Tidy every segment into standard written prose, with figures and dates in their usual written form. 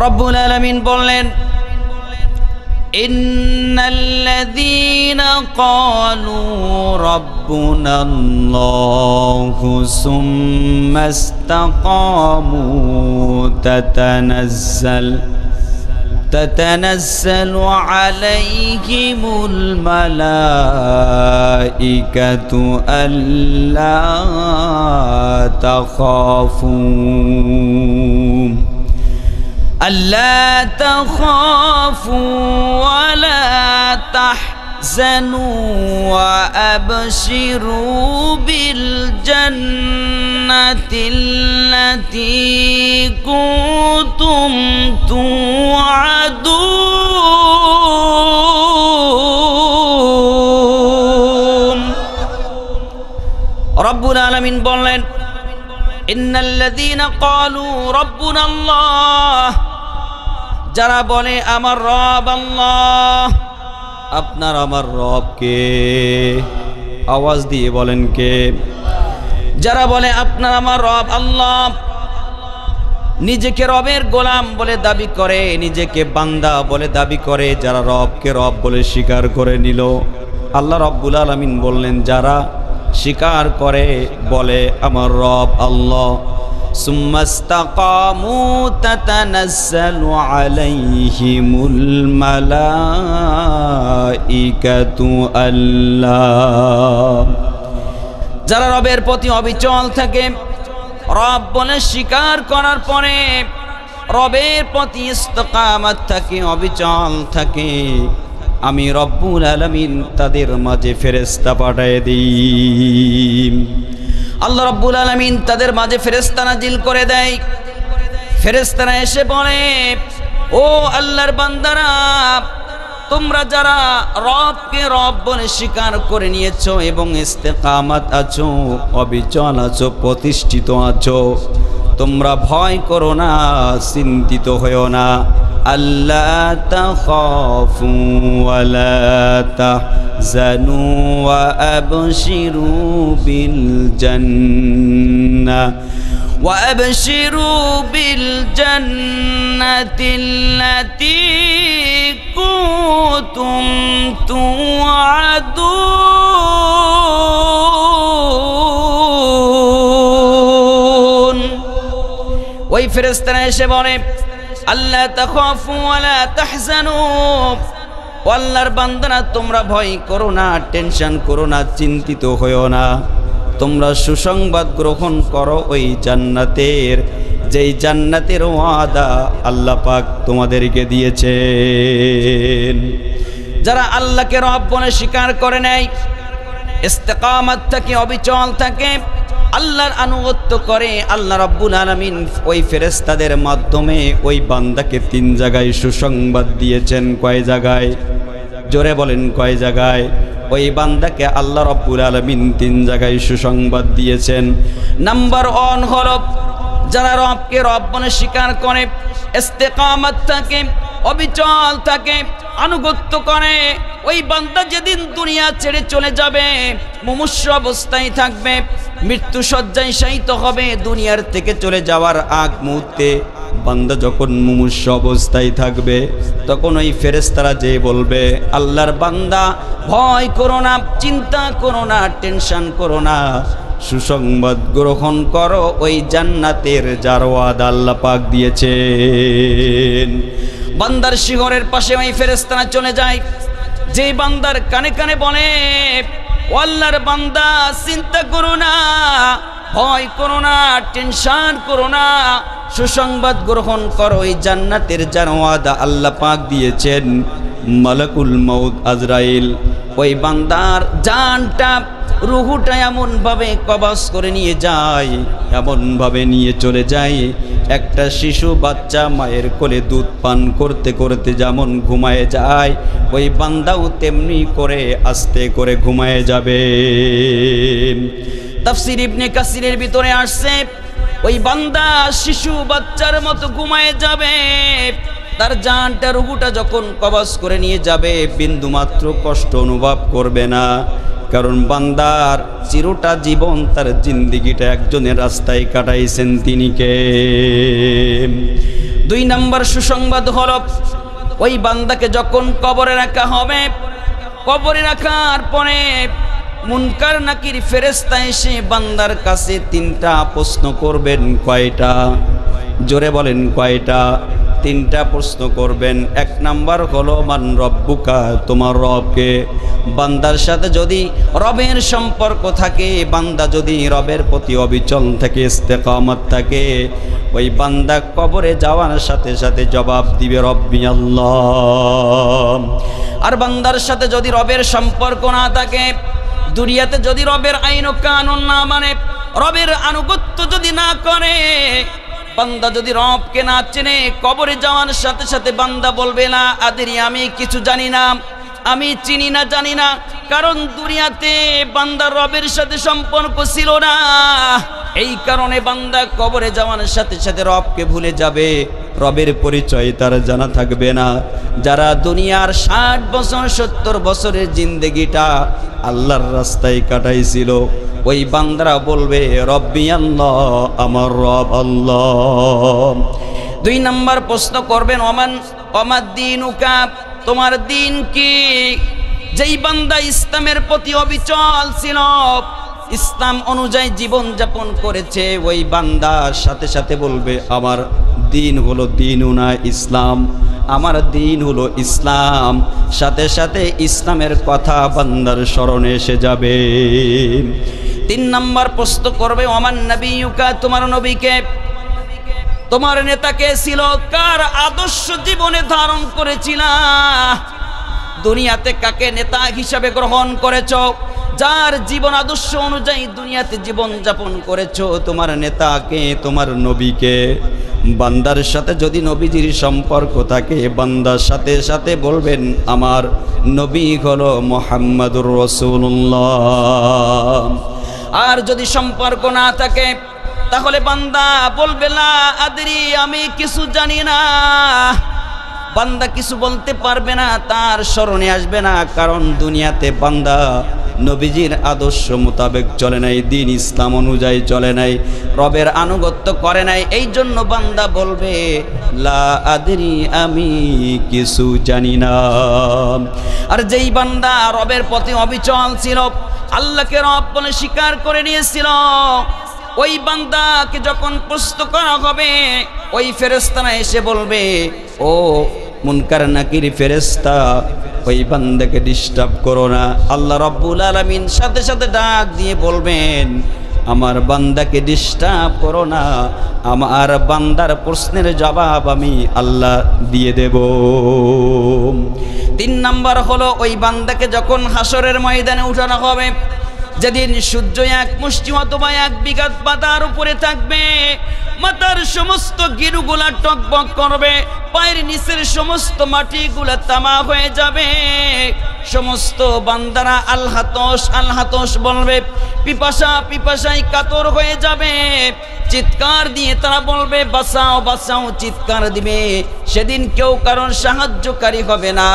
রব্বুল আলামিন বললেন, ইন্নাল্লাযীনা ক্বালু রাব্বুনাল্লাহু সুম্মা ইসতাকামু تتنزل عليهم الملائكة ألا تخافوا ولا تحزنوا وأبشروا بالجنة التي كنتم توعدون رب العالمين বলেন, ইন্নাল্লাযীনা ক্বালু রাব্বুনাল্লাহ, যারা বলে আমার রব আল্লাহ। আপনার আমার রব কে? আওয়াজ দিয়ে বলেন কে? যারা বলে আপনার আমার রব আল্লাহ, নিজেকে রবের গোলাম বলে দাবি করে, নিজেকে বান্দা বলে দাবি করে, যারা রবকে রব বলে স্বীকার করে নিল, আল্লাহ রব্বুল আলামিন বললেন যারা স্বীকার করে বলে আমার রব আল্লাহ, সুম্মা ইসতাকামু তাতানাজ্জালু আলাইহিমুল মালাইকাতু আল্লাহ, যারা রবের প্রতি অবিচল থাকে, রব বলে স্বীকার করার পরে রবের প্রতি ইস্তিকামাত থাকে, অবিচল থাকে, আমি রব্বুল আলামিন তাদের মাঝে ফেরেশতা পাঠিয়ে দিই। আল্লাহ রব্বুল আলামিন তাদের মাঝে ফেরেশতা নাজিল করে দেয়। ফেরেশতারা এসে বলে, ও আল্লাহর বান্দারা, তোমরা যারা রবকে রব বলে স্বীকার করে নিয়েছো এবং ইস্তিকামাত আছো, অবিচল আছো, প্রতিষ্ঠিত আছো, তোমরা ভয় করো না, চিন্তিত হয়ো না। আল্লা তাখাফু ওয়ালা তাহজানু ওয়া আবশিরু বিল জান্নাহ وأبشروا بالجنة التي كنتم توعدون। ওই ফেরেশতারা এসে বলে, আল্লা তাখাফু ওয়ালা তাহজানু, আল্লাহর বান্দারা তোমরা ভয় করো না, টেনশন করো না, চিন্তিত হয়ো না, তোমরা সুসংবাদ গ্রহণ করো ওই জান্নাতের, যেই জান্নাতের ওয়াদা আল্লাহ পাক তোমাদেরকে দিয়েছেন। যারা আল্লাহকে রব বলে স্বীকার করে নেয়, ইস্তিকামাত থাকে, অবিচল থাকে, আল্লাহর আনুগত্য করে, আল্লাহ রাব্বুল আলামিন ওই ফেরেশতাদের মাধ্যমে ওই বান্দাকে 3 জায়গায় সুসংবাদ দিয়েছেন। কয় জায়গায়? জোরে বলেন কয় জায়গায়? ওই বান্দাকে আল্লাহ রাব্বুল আলামিন 3 জায়গায় সুসংবাদ দিয়েছেন। নাম্বার 1 হলো যারা রবকে রব বলে স্বীকার করে, ইস্তিকামাত থাকে, অবিচল থাকে, আনুগত্য করে, ওই বান্দা যেদিন দুনিয়া ছেড়ে চলে যাবে, মুমূর্ষু অবস্থায় থাকবে, মৃত্যু শয্যায় শায়িত হবে, দুনিয়ার থেকে চলে যাওয়ার আগ মুহূর্তে বান্দা যখন মুমূর্ষু অবস্থায় থাকবে, তখন ওই ফেরেশতারা যে বলবে, আল্লাহর বান্দা ভয় করো না, চিন্তা করো না, টেনশন করো না, সুসংবাদ গ্রহণ করো ওই জান্নাতের যার ওয়াদা আল্লাহ পাক দিয়েছেন। বান্দার শিহরের পাশে ওই ফেরেশতারা চলে যায়, যেই বান্দার কানে কানে বলে, ও আল্লাহর বান্দা চিন্তা করো না, ভয় করো না, টেনশন করো না, সুসংবাদ গ্রহণ করো ওই জান্নাতের যার ওয়াদা আল্লাহ পাক দিয়েছেন। মালাকুল মউত আজরাইল ওই বান্দার জানটা, রুহুটা এমন ভাবে কবজ করে নিয়ে যায়, এমন ভাবে নিয়ে চলে যায়, একটা শিশু বাচ্চা মায়ের কোলে দুধ পান করতে করতে যেমন ঘুমায় যায়, ওই বান্দাও তেমনি করে আস্তে করে ঘুমায় যাবে। তাফসীর ইবনে কাসিরের ভিতরে আসছে, ওই বান্দা শিশু বাচ্চার মতো ঘুমায় যাবে, তার জানটা, রুহুটা যখন কবজ করে নিয়ে যাবে, বিন্দুমাত্র কষ্ট অনুভব করবে না, কারণ বান্দার চিরটা জীবন, তার জিন্দিগিটা একজনের রাস্তায় কাটাইছেন, তিনি কে? দুই নম্বর সুসংবাদ হলো ওই বান্দাকে যখন কবরে রাখা হবে, কবরে রাখার পরে মুনকার নাকির ফেরেশতা এসে বান্দার কাছে তিনটা প্রশ্ন করবেন। কয়টা? জোরে বলেন কয়টা? তিনটা প্রশ্ন করবেন। এক নাম্বার হলো মান রব্বুকা, তোমার রবকে। বান্দার সাথে যদি রবের সম্পর্ক থাকে, বান্দা যদি রবের প্রতি অবিচল থাকে, ইস্তেকামত থাকে, ওই বান্দা কবরে যাওয়ার সাথে সাথে জবাব দিবে রব্বি আল্লাহ। আর বান্দার সাথে যদি রবের সম্পর্ক না থাকে, দুনিয়াতে যদি রবের আইন ও কানুন না মানে, রবের আনুগত্য যদি না করে, বান্দা যদি রবকে না চেনে, কবরে যাওয়ার সাথে সাথে বান্দা বলবে না আদেরি, আমি কিছু জানি না, আমি চিনি না, জানি না। কারণ দুনিয়াতে বান্দার রবের সাথে সম্পর্ক ছিল না, এই কারণে বান্দা কবরে যাওয়ার সাথে সাথে রবকে ভুলে যাবে, রবের পরিচয় তার জানা থাকবে না। যারা দুনিয়ার 60 বছর 70 বছরের জিন্দেগিটা আল্লাহর রাস্তায় কাটাইছিল, ওই বান্দারা বলবে রব্বি আল্লাহ, আমার রব আল্লাহ। দুই নম্বর প্রশ্ন করবেন ওমাদ্দিনুকা, তোমার দিন কি? যেই বান্দা ইসলামের প্রতি অবিচল ছিল, ইসলাম অনুযায়ী জীবন যাপন করেছে, ওই বান্দার সাথে সাথে বলবে আমার দিন হলো দিনুনা ইসলাম, আমার দিন হলো ইসলাম। সাথে সাথে ইসলামের কথা বান্দার স্মরণে এসে যাবে। তিন নম্বর প্রশ্ন করবে ওমান নবিয়ুকা, তোমার নবীকে, তোমার নেতা কে ছিল? কার আদর্শ জীবনে ধারণ করেছিলা? দুনিয়াতে কাকে নেতা হিসাবে গ্রহণ করেছো? যার জীবন আদর্শ অনুযায়ী দুনিয়াতে জীবন যাপন করেছো, তোমার নেতাকে, তোমার নবীকে। বান্দার সাথে যদি নবীজির সম্পর্ক থাকে, বান্দার সাথে সাথে বলবেন আমার নবী হলো মুহাম্মাদুর রাসূলুল্লাহ। আর যদি সম্পর্ক না থাকে, তাহলে বান্দা বলবে না আদরি, আমি কিছু জানি না। বান্দা কিছু বলতে পারবে না, তার স্মরণে আসবে না, কারণ দুনিয়াতে বান্দা নবীজির আদর্শ মোতাবেক চলে নাই, দিন ইসলাম অনুযায়ী চলে নাই, রবের আনুগত্য করে নাই। এই জন্য বান্দা বলবে লা আদরি, আমি কিছু জানি না। আর যেই বান্দা রবের প্রতি অবিচল ছিল, আল্লাহকে রব বলে স্বীকার করে নিয়েছিল, ওই বান্দাকে যখন প্রশ্ন করা হবে, ওই ফেরেশতারা এসে বলবে ও মুনকার নাকির ফেরেশতা, ওই বান্দাকে ডিস্টার্ব করো না। আল্লাহ রাব্বুল আলামিন সাথে সাথে ডাক দিয়ে বলবেন আমার বান্দাকে ডিস্টার্ব করো না, আমার বান্দার প্রশ্নের জবাব আমি আল্লাহ দিয়ে দেব। তিন নাম্বার হলো ওই বান্দাকে যখন হাসরের ময়দানে উঠানো হবে, যেদিন সূর্য এক মুষ্টি অথবা 1 বিঘা পাতার উপরে থাকবে, মাথার সমস্ত গিরুগুলা টকবক করবে, পায়ের নিচের সমস্ত মাটিগুলা তামা হয়ে যাবে, সমস্ত বান্দারা আলহাতশ আলহাতশ বলবে, পিপাসা পিপাসায় কাতর হয়ে যাবে, চিৎকার দিয়ে তারা বলবে বাঁচাও বাঁচাও, চিৎকার দিবে। সেদিন কেউ কারণ সাহায্যকারী হবে না।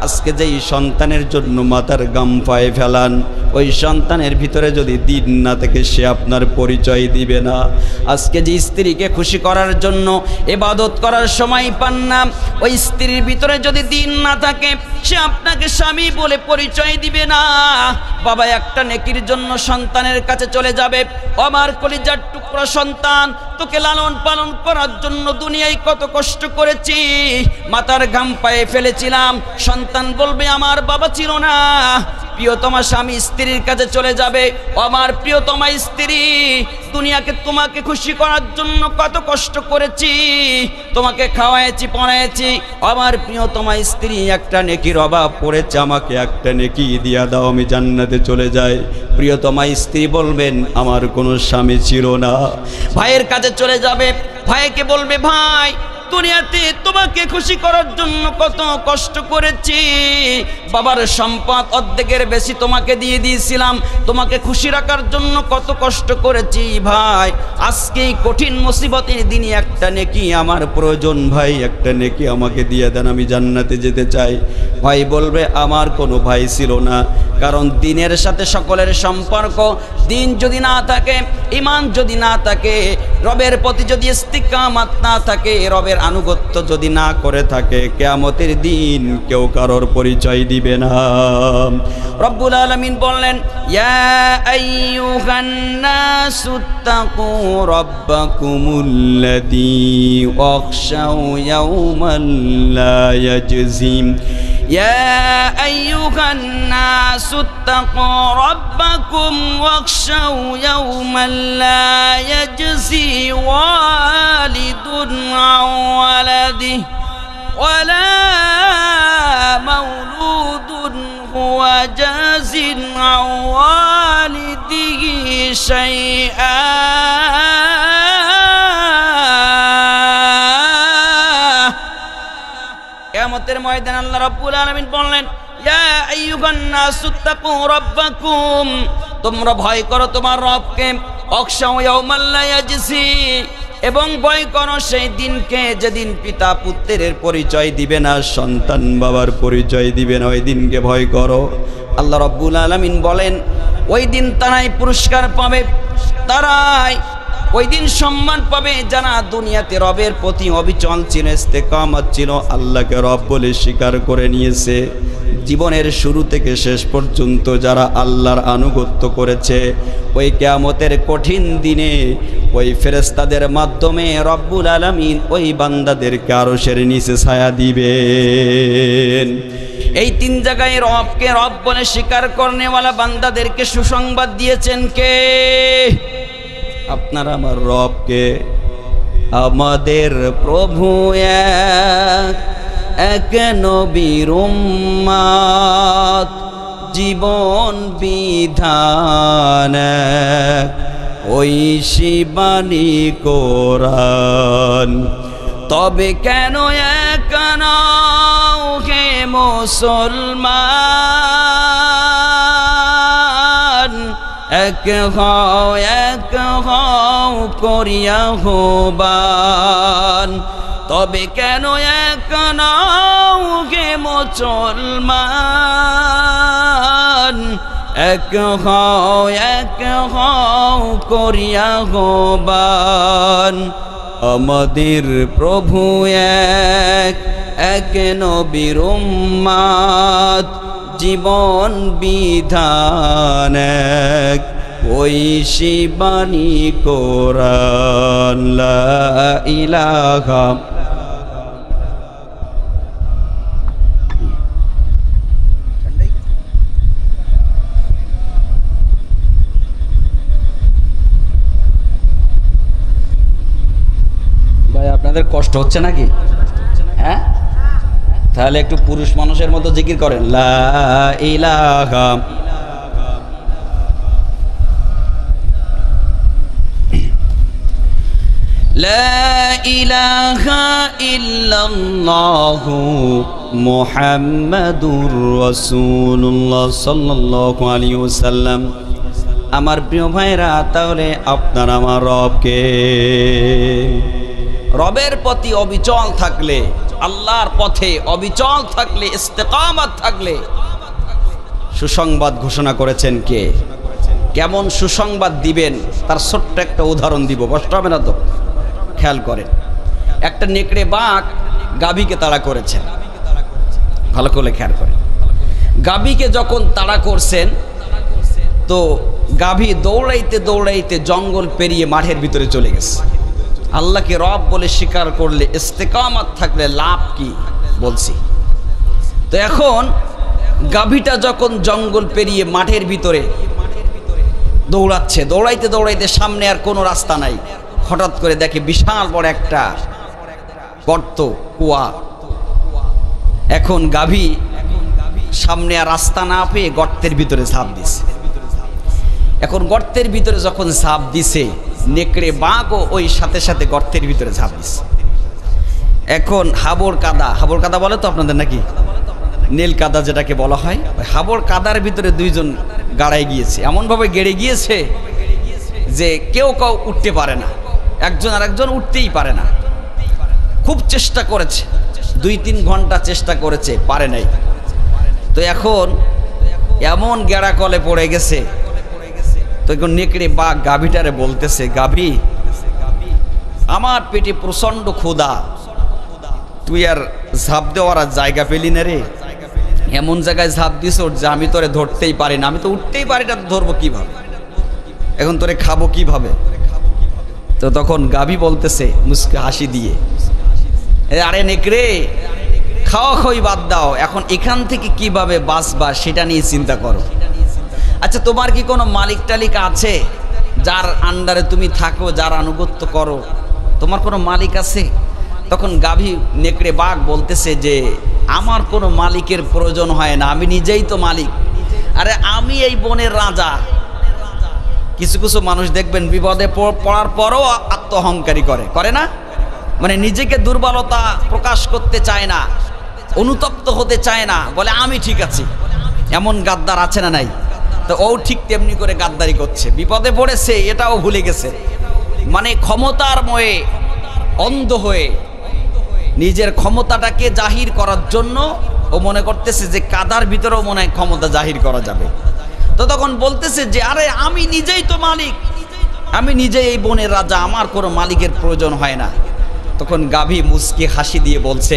আজকে যেই সন্তানের জন্য মাথার গাম পায়ে ফেলান, ওই সন্তানের ভিতরে যদি দিন না থাকে, সে আপনার পরিচয় দিবে না। আজকে যে স্ত্রীকে খুশি করার জন্য ইবাদত করার সময় পান না, ওই স্ত্রীর ভিতরে যদি দিন না থাকে, সে আপনাকে স্বামী বলে পরিচয় দিবে না। বাবা একটা নেকির জন্য সন্তানের কাছে চলে যাবে, আমার কলিজার টুকরা সন্তান, তোকে লালন পালন করার জন্য দুনিয়ায় কত কষ্ট করেছি, মাথার ঘাম পায়ে ফেলেছিলাম। সন্তান বলবে আমার বাবা ছিল না। প্রিয়তমা স্বামী স্ত্রীর কাছে চলে যাবে, আমার প্রিয়তমা স্ত্রী, দুনিয়াকে তোমাকে খুশি করার জন্য কত কষ্ট করেছি, তোমাকে খাওয়াইছি পড়াইছি, আমার প্রিয়তমা স্ত্রী একটা নেকির অভাব পড়েছে, আমাকে একটা নেকি দিয়া দাও, আমি জান্নাতে চলে যাই। প্রিয়তমা স্ত্রী বলবেন আমার কোনো স্বামী ছিল না। ভাইয়ের কাছে চলে যাবে, ভাইকে বলবে ভাই দুনিয়াতে তোমাকে খুশি করার জন্য কত কষ্ট করেছি, বাবার সম্পদ অর্ধেকের বেশি তোমাকে দিয়ে দিয়েছিলাম, তোমাকে খুশি রাখার জন্য কত কষ্ট করেছি। ভাই আজকে কঠিন মুসিবতের দিনে একটা নেকি আমার প্রয়োজন, ভাই একটা নেকি আমাকে দিয়ে দেন, আমি জান্নাতে যেতে চাই। ভাই বলবে আমার কোনো ভাই ছিল না, কারণ দিনের সাথে সকলের সম্পর্ক, দিন যদি না থাকে, ঈমান যদি না থাকে, রবের প্রতি যদি ইস্তিকামাত না থাকে, রবের আনুগত্য যদি না করে থাকে, কিয়ামতের দিন কেউ কারোর পরিচয় দিবে না। রব্বুল আলামিন বললেন, ইয়া আইয়ুহান নাসুত্তাকু রাব্বাকুমুল্লাযী ওয়াখশাউ ইয়াওমান লা ইয়াজজিম। يا أيها الناس اتقوا ربكم واخشوا يوما لا يجزي والد عن ولده ولا مولود هو جاز عن والده شيئا কিয়ামতের ময়দানে আল্লাহ রাব্বুল আলামিন বললেন, ইয়া আইয়ুহান নাসুত্তাকু রাব্বাকুম, তোমরা ভয় করো তোমার রবকে, ওয়াখশাউ ইয়াওমান লা ইয়াজজি, এবং ভয় করো সেই দিনকে যেদিন পিতা পুত্রের পরিচয় দিবে না, সন্তান বাবার পরিচয় দিবে না, ওই দিনকে ভয় করো। আল্লাহ রাব্বুল আলামিন বলেন, ওই দিন তারাই পুরস্কার পাবে, তারাই ওই দিন সম্মান পাবে যারা দুনিয়াতে রবের প্রতি অবিচল ছিল, ইস্তেকামত ছিল, আল্লাহকে রব বলে স্বীকার করে নিয়েছে। জীবনের শুরু থেকে শেষ পর্যন্ত যারা আল্লাহর আনুগত্য করেছে, ওই কিয়ামতের কঠিন দিনে ওই ফেরেশতাদের মাধ্যমে রব্বুল আলামিন ওই বান্দাদেরকে আরশের নিচে ছায়া দিবেন। এই তিন জায়গায় রবকে রব বলে স্বীকার করনেওয়ালা বান্দাদেরকে সুসংবাদ দিয়েছেন কে? আপনার আমার রবকে, আমাদের প্রভু এক নবীর উম্মত, জীবন বিধান ওই শিবানী কোরআন। তবে কেন এক নও হে মুসলমান, এক হও করিয়া হবান। তবে কেন এক নও হে মুসলমান, এক হও করিয়া হবান। আমাদের প্রভু এক নবীর উম্মত, জীবন বিধান এক ওই শিবানী কোরআন। লা ইলাহা ভাই, আপনাদের কষ্ট হচ্ছে নাকি? হ্যাঁ, তাহলে একটু পুরুষ মানুষের মতো জিকির করেন, লা ইলাহা লা ইলাহা ইল্লাল্লাহু মুহাম্মাদুর রাসূলুল্লাহ সাল্লাল্লাহু আলাইহি ওয়াসাল্লাম। আমার প্রিয় ভাইরা, তাহলে আপনার আমার রবকে, রবের প্রতি অবিচল থাকলে, আল্লাহর পথে অবিচল থাকলে, ইস্তেকামত থাকলে সুসংবাদ ঘোষণা করেছেন কে? কেমন সুসংবাদ দিবেন তার ছোট্ট একটা উদাহরণ দিব, কষ্ট হবে না তো? খেয়াল করেন, একটা নেকড়ে বাঘ গাভীকে তাড়া করেছেন, ভালো করে খেয়াল করেন। গাভীকে যখন তাড়া করছেন, তো গাভী দৌড়াইতে দৌড়াইতে জঙ্গল পেরিয়ে মাঠের ভিতরে চলে গেছে। আল্লাহকে রব বলে স্বীকার করলে, ইস্তেকামত থাকলে লাভ কি বলছি। তো এখন গাভীটা যখন জঙ্গল পেরিয়ে মাঠের ভিতরে দৌড়াচ্ছে, দৌড়াইতে দৌড়াইতে সামনে আর কোনো রাস্তা নাই, হঠাৎ করে দেখে বিশাল বড় একটা গর্ত, কুয়া। এখন গাভী সামনে আর রাস্তা না পেয়ে গর্তের ভিতরে ঝাঁপ দিছে। এখন গর্তের ভিতরে যখন ঝাঁপ দিছে, নেকড়ে বাঘও ওই সাথে সাথে গর্তের ভিতরে ঝাঁপ দিছে। এখন হাবর কাদা, হাবর কাদা বলে তো আপনাদের নাকি? নীল কাদা যেটাকে বলা হয়, হাবর কাদার ভিতরে দুইজন গাড়ায় গিয়েছে, এমনভাবে গেড়ে গিয়েছে যে কেউ উঠতে পারে না, একজন আর একজন উঠতেই পারে না। খুব চেষ্টা করেছে, 2-3 ঘন্টা চেষ্টা করেছে, পারে নাই। তো এখন এমন গেড়া কলে পড়ে গেছে, তো এখন নেকড়ে বাঘ গাভীটারে বলতেছে, গাভী, আমার পেটে প্রচন্ড ক্ষুধা, তুই আর ঝাঁপ দেওয়ার আর জায়গা পেলি না রে, এমন জায়গায় ঝাঁপ দিস যে আমি তোরে ধরতেই পারি না, আমি তো উঠতেই পারি না, ধরবো কিভাবে, এখন তোরে খাবো কিভাবে। তো তখন গাভী বলতেছে মুস্কি হাসি দিয়ে, আরে নেকড়ে, খাওয়া খাওয়াই বাদ দাও, এখন এখান থেকে কিভাবে বাঁচবা সেটা নিয়ে চিন্তা করো। আচ্ছা তোমার কি কোনো মালিক টালিক আছে যার আন্ডারে তুমি থাকো, যার আনুগত্য করো, তোমার কোনো মালিক আছে? তখন গাভী নেকড়ে বাঘ বলতেছে যে আমার কোনো মালিকের প্রয়োজন হয় না, আমি নিজেই তো মালিক। আরে আমি এই বনের রাজা। কিছু কিছু মানুষ দেখবেন বিপদে পড়ার পরও আত্ম অহংকারী করে না, মানে নিজেকে দুর্বলতা প্রকাশ করতে চায় না, অনুতপ্ত হতে চায় না, বলে আমি ঠিক আছি। এমন গাদ্দার আছে না নাই? তো ও ঠিক তেমনি করে গাদ্দারি করছে, বিপদে পড়েছে এটাও ভুলে গেছে, মানে ক্ষমতার ময়ে অন্ধ হয়ে নিজের ক্ষমতাটাকে জাহির করার জন্য ও মনে করতেছে যে কাদার ভিতরেও মনে হয় ক্ষমতা জাহির করা যাবে। তো তখন বলতেছে যে আরে আমি নিজেই তো মালিক, আমি নিজেই এই বনের রাজা, আমার কোনো মালিকের প্রয়োজন হয় না। তখন গাভী মুচকি হাসি দিয়ে বলছে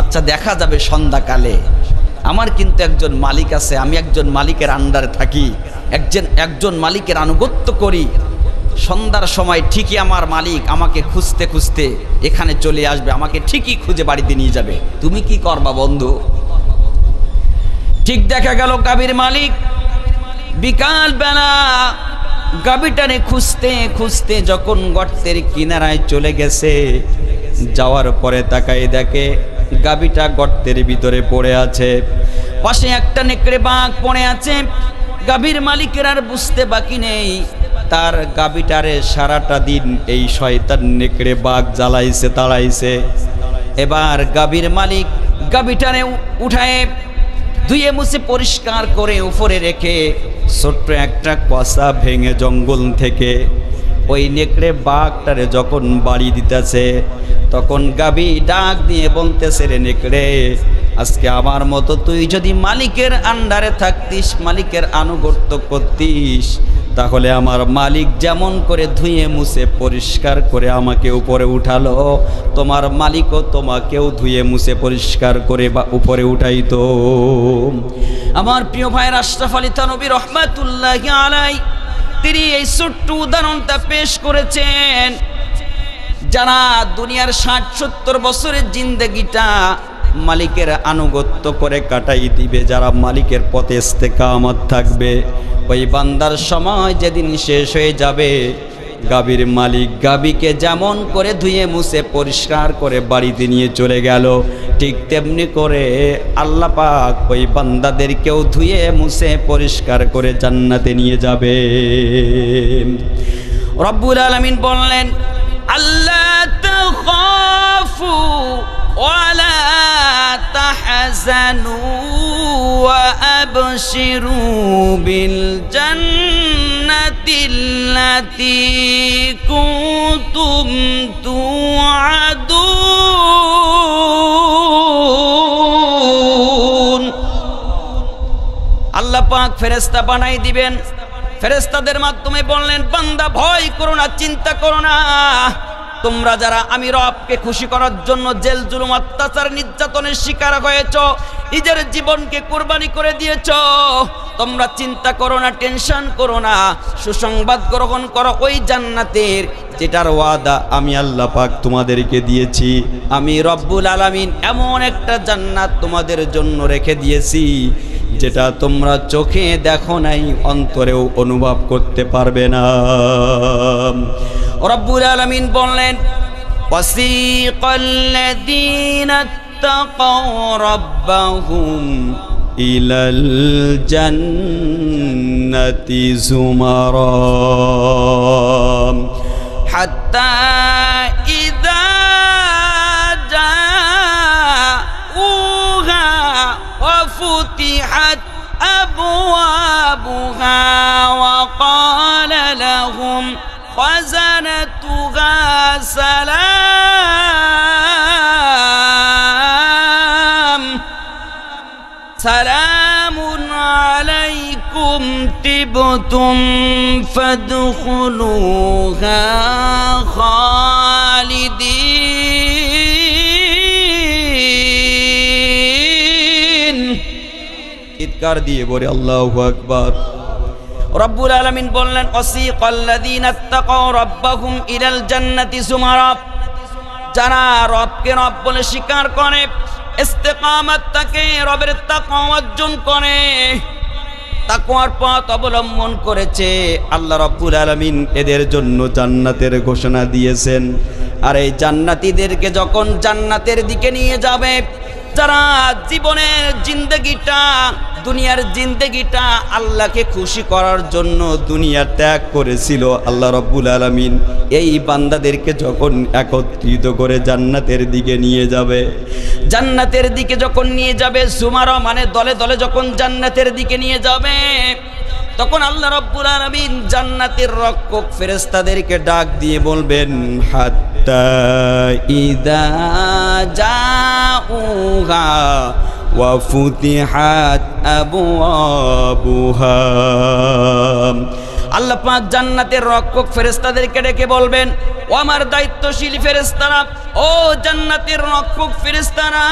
আচ্ছা দেখা যাবে সন্ধ্যাকালে, আমার কিন্তু একজন মালিক আছে, আমি একজন মালিকের আন্ডারে থাকি, একজন মালিকের আনুগত্য করি। সন্ধ্যার সময় ঠিকই আমার মালিক আমাকে খুঁজতে খুঁজতে এখানে চলে আসবে, আমাকে ঠিকই খুঁজে বাড়িতে নিয়ে যাবে। তুমি কি করবা বন্ধু? ঠিক দেখা গেল গাভীর মালিক বিকাল বেলা গাভীটারে খুঁজতে খুঁজতে যখন গর্তের কিনারায় চলে গেছে, যাওয়ার পরে তাকাই দেখে গাভীটা গর্তের ভিতরে পড়ে আছে, পাশে একটা নেকড়ে বাঘ পড়ে আছে। গাভীর মালিকের আর বুঝতে বাকি নেই, তার গাভীটারে সারাটা দিন এই শয়তান নেকড়ে বাঘ জ্বালাইছে তাড়াইছে। এবার গাভীর মালিক গাভীটারে উঠায় ধুয়ে মুছে পরিষ্কার করে উপরে রেখে ছোট্ট একটা কষা ভেঙে জঙ্গল থেকে ওই নেকড়ে বাঘটারে যখন বাড়ি দিতেছে, তখন গাভী ডাক দিয়ে বলতেছে রে নেকড়ে, আজকে আমার মতো তুই যদি মালিকের আন্ডারে থাকতিস, মালিকের আনুগত্য করতিস, তাহলে আমার মালিক যেমন করে ধুয়ে মুছে পরিষ্কার করে আমাকে উপরে উঠালো, তোমার মালিকও তোমাকেও ধুয়ে মুছে পরিষ্কার করে বা উপরে উঠাইতো। আমার প্রিয় ভাইয়ের আশরাফ আলী থানভী রহমাতুল্লাহি আলাইহি তিনি এই ছোট্ট উদাহরণটা পেশ করেছেন। যারা দুনিয়ার 60-70 বছরের জিন্দেগিটা মালিকের আনুগত্য করে কাটাই দিবে, যারা মালিকের পথে ইস্তেকামত থাকবে, ওই বান্দার সময় যেদিন শেষ হয়ে যাবে, গাভীর মালিক গাভীকে যেমন করে ধুয়ে মুছে পরিষ্কার করে বাড়িতে নিয়ে চলে গেল, ঠিক তেমনি করে আল্লাহ পাক ওই বান্দাদেরকেও ধুয়ে মুছে পরিষ্কার করে জান্নাতে নিয়ে যাবে। রব্বুল আলামিন বললেন আল্লা তাখাফু ওয়ালা তাহজানু ওয়া আবশিরু বিল জান্নাতিল্লাতী কুনতুম তুআদুন। আল্লাহ পাক ফেরেশতা বানাই দিবেন, ফেরেশতাদের মাধ্যমে বললেন বান্দা ভয় করো না, চিন্তা করো না, তোমরা যারা আমি রবকে খুশি করার জন্য জেল জুলুম অত্যাচার নির্যাতনের শিকার হয়েছ, নিজের জীবনকে কুরবানি করে দিয়েছ, তোমরা চিন্তা করো না, টেনশন করো না, সুসংবাদ গ্রহণ করো ওই জান্নাতের যেটার ওয়াদা আমি আল্লাহ পাক তোমাদেরকে দিয়েছি। আমি রব্বুল আলামিন এমন একটা জান্নাত তোমাদের জন্য রেখে দিয়েছি যেটা তোমরা চোখে দেখো নাই, অন্তরেও অনুভব করতে পারবে না। রব্বুল আলামিন বললেন ওয়াসিকাল্লাযীনা তাকাউ রাব্বাহুম ইলাল জান্নাতি যুমারা হাত্তা ইযা জাউহা ওয়া ফুতিহাত আবওয়াবুহা ওয়া ক্বালা লাহুম خزنتها سلام عليكم طبتم فادخلوها خالدين চিৎকার দিয়ে বলে আল্লাহু আকবার। রব্বুল আলামিন বললেন ওয়াসিকাল্লাযীনা তাকাউ রাব্বাহুম ইলাল জান্নাতি যুমারা, যারা রবকে রব বলে স্বীকার করে, ইস্তেকামত থাকে, রবের তাকওয়া অর্জন করে, তাকওয়ার পথ অবলম্বন করেছে, আল্লাহ রাব্বুল আলামিন এদের জন্য জান্নাতের ঘোষণা দিয়েছেন। আর এই জান্নাতীদেরকে যখন জান্নাতের দিকে নিয়ে যাবে, যারা জীবনের জিন্দেগিটা, দুনিয়ার জিন্দেগিটা আল্লাহকে খুশি করার জন্য দুনিয়া ত্যাগ করেছিল, আল্লাহ রাব্বুল আলামিন এই বান্দাদেরকে যখন একত্রিত করে জান্নাতের দিকে নিয়ে যাবে, জান্নাতের দিকে যখন নিয়ে যাবে, সুমারা মানে দলে দলে যখন জান্নাতের দিকে নিয়ে যাবে, তখন আল্লাহ রাব্বুল আলামিন জান্নাতের রক্ষক ফেরেশতাদেরকে ডাক দিয়ে বলবেন হাত্তা ইযা জাউহা ওয়া ফুতিহাত আবওয়াবুহা। আল্লাহ পাক জান্নাতের রক্ষক ফেরেশতাদেরকে ডেকে বলবেন, ও আমার দায়িত্বশীল ফেরেশতারা, ও জান্নাতের রক্ষক ফেরেশতারা,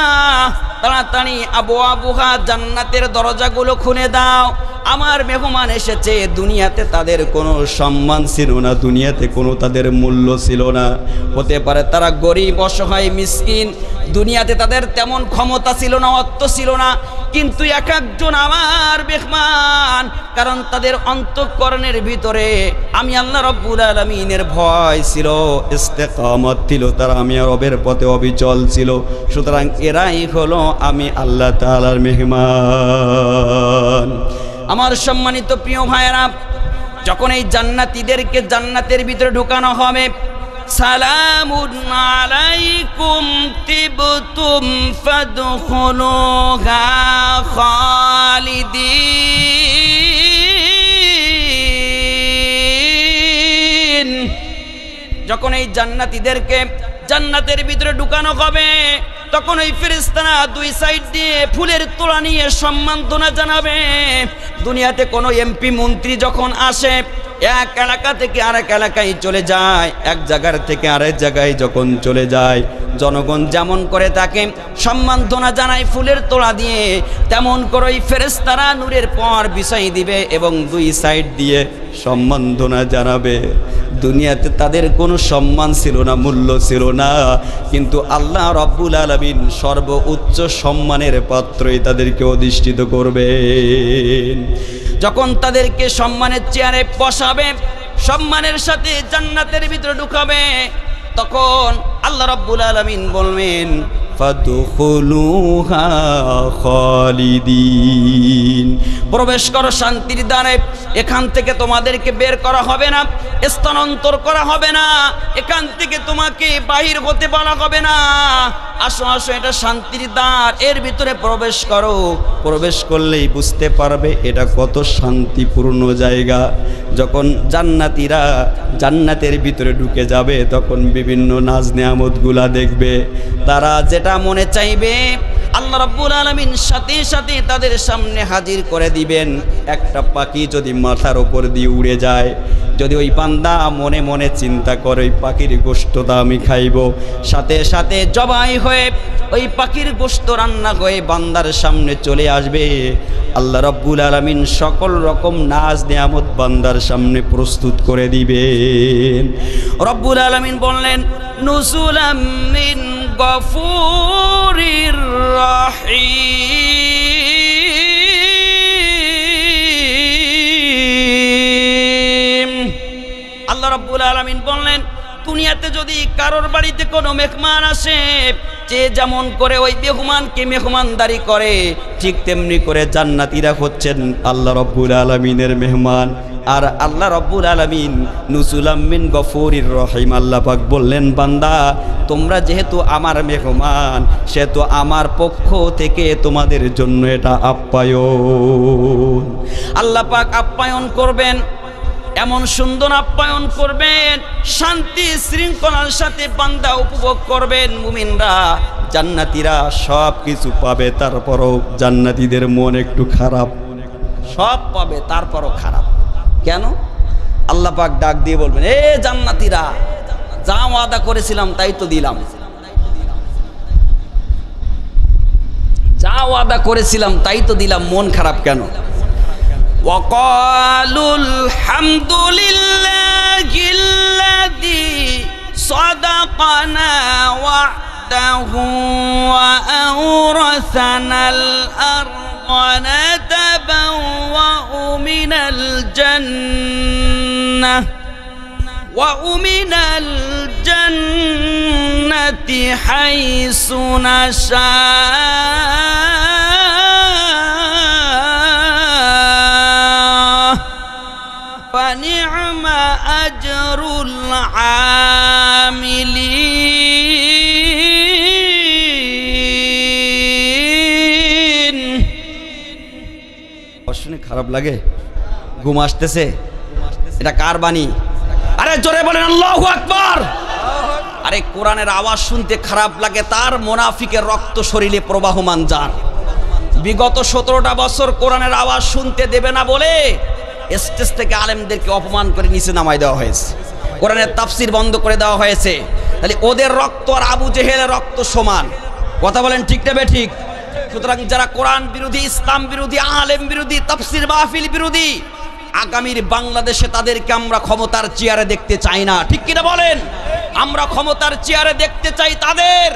তাড়াতাড়ি আবওয়াবুহা জান্নাতের দরজাগুলো খুলে দাও। আমার মেহমান এসেছে, দুনিয়াতে তাদের কোনো সম্মান ছিল না, দুনিয়াতে কোনো তাদের মূল্য ছিল না, হতে পারে তারা গরিব অসহায় মিসকিন, দুনিয়াতে তাদের তেমন ক্ষমতা ছিল না, অর্থ ছিল না, কিন্তু এক একজন আমার মেহমান, কারণ তাদের অন্তঃকরণের ভিতরে আমি আল্লাহ রাব্বুল আলামিনের ভয় ছিল, ইস্তেকামত ছিল, তারা আমি রবের পথে অবিচল ছিল। সুতরাং এরাই হলো আমি আল্লাহ তাআলার মেহমান। আমার সম্মানিত প্রিয় ভাইয়েরা, যখন এই জান্নাতীদেরকে জান্নাতের ভিতরে ঢুকানো হবে, সালামুন আলাইকুম তিবতুম ফাদখুলুহা খালিদিন। যখন এই জান্নাতীদেরকে জান্নাতের ভিতরে ঢুকানো হবে, তখন ওই ফেরেশতারা দুই সাইড দিয়ে ফুলের তোড়া নিয়ে সম্মাননা জানাবে। দুনিয়াতে কোনো এমপি মন্ত্রী যখন আসে, এক এলাকা থেকে আরেক এলাকায় চলে যায়, এক জায়গার থেকে আরেক জায়গায় যখন চলে যায়, জনগণ যেমন করে তাকে সম্মাননা জানায় ফুলের তোড়া দিয়ে, তেমন করে ওই ফেরেশতারা নূরের পর বিছাই দিবে এবং দুই সাইড দিয়ে সম্মাননা জানাবে। দুনিয়াতে তাদের কোনো সম্মান ছিল না, মূল্য ছিল না, কিন্তু আল্লাহ রাব্বুল আলামিন সর্বোচ্চ সম্মানের পাত্রই তাদেরকে অধিষ্ঠিত করবেন। যখন তাদেরকে সম্মানের চেয়ারে বসাবে, সম্মানের সাথে জান্নাতের ভিতরে ঢুকাবে, তখন আল্লাহ রাব্বুল আলামিন বলবেন ফাদখুলুহা খালিদিন, প্রবেশ করো শান্তির দ্বারে, এখান থেকে তোমাদেরকে বের করা হবে না, স্থানান্তর করা হবে না, এখান থেকে তোমাকে বাহির হতে বলা হবে না। আসো আসো, এটা শান্তির দ্বার, এর ভিতরে প্রবেশ করো। প্রবেশ করলেই বুঝতে পারবে এটা কত শান্তিপূর্ণ জায়গা। যখন জান্নাতীরা জান্নাতের ভিতরে ঢুকে যাবে, তখন বিভিন্ন নাজ নেয়ামতগুলা দেখবে, তারা যেটা মনে চাইবে আল্লাহ রাব্বুল আলামিন সাথে সাথে তাদের সামনে হাজির করে দিবেন। একটা পাখি যদি মাথার উপর দিয়ে উড়ে যায়, যদি ওই বান্দা মনে মনে চিন্তা করে ওই পাখির গোশতটা আমি খাইব, সাথে সাথে জবাই হয়ে ওই পাখির গোশত রান্না হয়ে বান্দার সামনে চলে আসবে। আল্লাহ রাব্বুল আলামিন সকল রকম নাজ নিয়ামত বান্দার সামনে প্রস্তুত করে দিবেন। রব্বুল আলামিন বললেন নুজুলাম মিন গফুরির রহিম। আল্লাহ রাব্বুল আলামিন বললেন দুনিয়াতে যদি কারোর বাড়িতে কোনো মেহমান আসে, যে যেমন করে ওই মেহমানকে মেহমানদারি করে, ঠিক তেমনি করে জান্নাতীরা হচ্ছেন আল্লাহ রাব্বুল আলামিনের মেহমান। আর আল্লাহ রাব্বুল আলামিন নুজুলাম মিন গফুরির রহিম, আল্লাহ পাক বললেন বান্দা তোমরা যেহেতু আমার মেহমান, সেহেতু আমার পক্ষ থেকে তোমাদের জন্য এটা আপ্যায়ন। আল্লাহ পাক আপ্যায়ন করবেন, এমন সুন্দর আপ্যায়ন করবেন, শান্তি শৃঙ্খলার সাথে বান্দা উপভোগ করবেন। মুমিনরা জান্নাতীরা সব কিছু পাবে, তারপরও জান্নাতীদের মন একটু খারাপ। সব পাবে তারপরও খারাপ কেন? আল্লাহ পাক ডাক দিয়ে বলবেন এ জান্নাতীরা, যা ওয়াদা করেছিলাম তাই তো দিলাম, যা ওয়াদা করেছিলাম তাই তো দিলাম, মন খারাপ কেন? ওয়াকালুল হামদুলিল্লাহিল্লাযী সাদাকানা ওয়া'দাহু ওয়া আওরাসানাল আরযা নাতাবাওয়াউ মিনাল জান্নাহ وَمِنَ الْجَنَّةِ حَيْثُ نَشَاءُ فَنِعْمَ أَجْرُ الْعَامِلِينَ। শুনে খারাপ লাগে? ঘুম আসতেছে? এটা কার বাণী? আরে জোরে বলেন আল্লাহু আকবার। আরে কোরআনের আওয়াজ শুনতে খারাপ লাগে তার, মুনাফিকের রক্ত শরীরে প্রবাহমান যার। বিগত 17টা বছর কোরআনের আওয়াজ শুনতে দেবে না বলে স্টেজ থেকে আলেমদেরকে অপমান করে নিচে নামায় দেওয়া হয়েছে, কোরআনের তাফসির বন্ধ করে দেওয়া হয়েছে। তাহলে ওদের রক্ত আর আবু জেহেলের রক্ত সমান। কথা বলেন ঠিক না বেঠিক? সুতরাং যারা কোরআন বিরোধী, ইসলাম বিরোধী, আলেম বিরোধী, তাফসির মাহফিল বিরোধী, আগামীর বাংলাদেশে তাদেরকে আমরা ক্ষমতার চেয়ারে দেখতে চাই না। ঠিক কিনা বলেন? আমরা ক্ষমতার চেয়ারে দেখতে চাই তাদের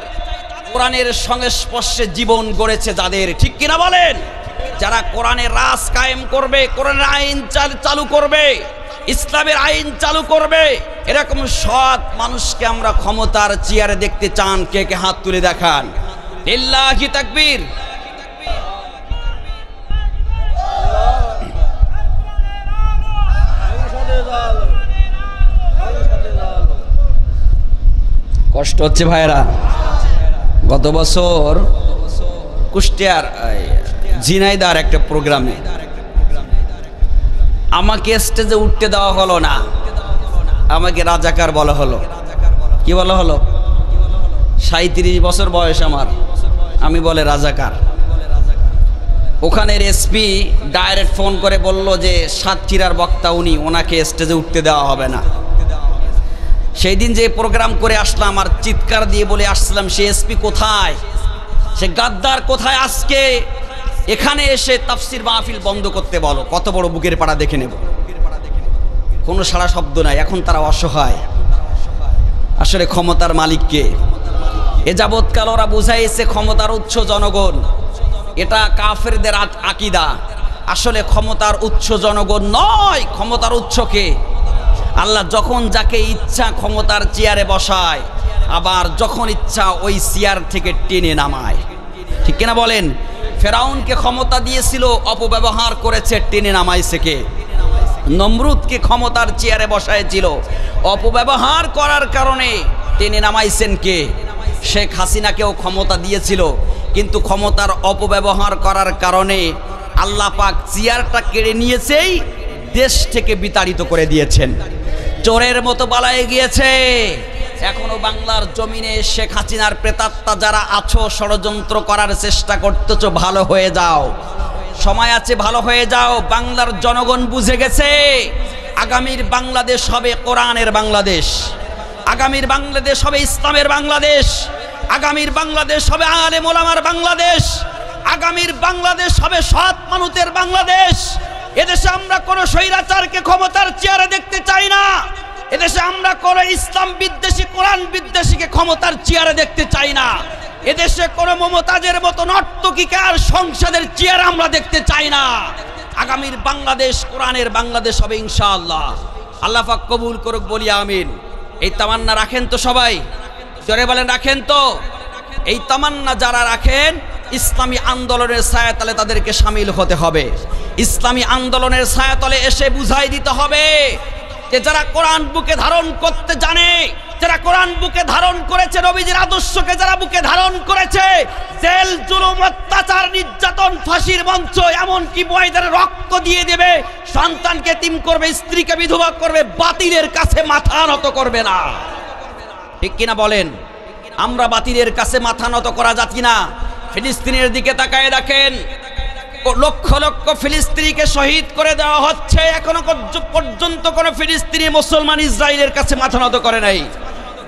কোরআনের সংস্পর্শে জীবন গড়েছে যাদের। ঠিক কিনা বলেন? যারা কোরআনের রাজ কায়েম করবে, কোরআনের আইন চালু করবে, ইসলামের আইন চালু করবে, এরকম সৎ মানুষকে আমরা ক্ষমতার চেয়ারে দেখতে চান? কে কে হাত তুলে দেখান। লিল্লাহি তাকবীর। কষ্ট হচ্ছে ভাইরা। গত বছর কুষ্টিয়ার ঝিনাইদার একটা প্রোগ্রামে আমাকে স্টেজে উঠতে দেওয়া হলো না, আমাকে রাজাকার বলা হলো। কি বলা হলো? 37 বছর বয়স আমার, আমি বলে রাজাকার। ওখানের এসপি ডাইরেক্ট ফোন করে বলল যে সাতক্ষীরার বক্তা উনি, ওনাকে স্টেজে উঠতে দেওয়া হবে না। সেই দিন যে প্রোগ্রাম করে আসলাম আর চিৎকার দিয়ে বলে আসছিলাম, সে এসপি কোথায়, সে গাদ্দার কোথায়? আজকে এখানে এসে তাফসির মাহফিল বন্ধ করতে বলো। কত বড় বুকের পাড়া দেখে নেব। কোনো সারা শব্দ নাই। এখন তারা অসহায়। আসলে ক্ষমতার মালিককে এ যাবৎকাল ওরা বুঝাইছে ক্ষমতার উৎস জনগণ। এটা কাফেরদের আকীদা। আসলে ক্ষমতার উৎস জনগণ নয়, ক্ষমতার উৎসকে আল্লাহ যখন যাকে ইচ্ছা ক্ষমতার চেয়ারে বসায়, আবার যখন ইচ্ছা ওই চেয়ার থেকে টেনে নামায়। ঠিক কিনা বলেন? ফেরাউনকে ক্ষমতা দিয়েছিল, অপব্যবহার করেছে, টেনে নামাইছে কে? নমরুদকে ক্ষমতার চেয়ারে বসায়ছিল, অপব্যবহার করার কারণে টেনে নামাইছেন কে? শেখ হাসিনাকেও ক্ষমতা দিয়েছিল, কিন্তু ক্ষমতার অপব্যবহার করার কারণে আল্লাহ পাক চেয়ারটা কেড়ে নিয়েছেই দেশ থেকে বিতাড়িত করে দিয়েছেন। চোরের মতো পালায়ে গিয়েছে। এখনো বাংলার জমিনে শেখ হাসিনার প্রেতাত্মা যারা আছো, ষড়যন্ত্র করার চেষ্টা করতেছো, ভালো হয়ে যাও, সময় আছে, ভালো হয়ে যাও। বাংলার জনগণ বুঝে গেছে আগামীর বাংলাদেশ হবে কোরআনের বাংলাদেশ, আগামীর বাংলাদেশ হবে ইসলামের বাংলাদেশ, আগামীর বাংলাদেশ হবে আলেম ওলামার বাংলাদেশ, আগামীর বাংলাদেশ হবে সৎ মানুষের বাংলাদেশ। এদেশে আমরা কোনো স্বৈরাচারকে ক্ষমতার চেয়ারে দেখতে চাই না। এদেশে আমরা কোনো ইসলাম বিদ্বেষী, কোরআন বিদ্বেষীকে ক্ষমতার চেয়ারে দেখতে চাই না। এদেশে কোনো মমতাজের মতো নর্তকীকে আর সংসদের চেয়ারে আমরা দেখতে চাই না। আগামীর বাংলাদেশ কোরআনের বাংলাদেশ হবে ইনশাআল্লাহ। আল্লাহ পাক কবুল করুক, বলি আমিন। এই তামান্না রাখেন তো সবাই? জোরে বলেন, রাখেন তো? এই তামান্না যারা রাখেন, ইসলামী আন্দোলনের ছায়াতলে তাদেরকে শামিল হতে হবে। ইসলামী আন্দোলনের ছায়াতলে এসে বুঝাই দিতে হবে যে যারা কোরআন বুকে ধারণ করতে জানে, যারা কোরআন বুকে ধারণ করেছে, নবীজির আদর্শকে যারা বুকে ধারণ করেছে, জেল, জুলুম, অত্যাচার, নির্যাতন, ফাঁসির মঞ্চ, এমনকি বয়দের রক্ত দিয়ে দেবে, সন্তানকে এতিম করবে, স্ত্রীকে বিধবা করবে, বাতিলের কাছে মাথা নত করবে না। ঠিক কিনা বলেন? আমরা বাতিলের কাছে মাথা নত করা জাতি না। ফিলিস্তিনের দিকে তাকায় দেখেন, লক্ষ লক্ষ ফিলিস্তিনিকে শহীদ করে দেওয়া হচ্ছে। এখনো পর্যন্ত কোন ফিলিস্তিনি মুসলমান ইসরায়েলের কাছে মাথা নত করে নাই।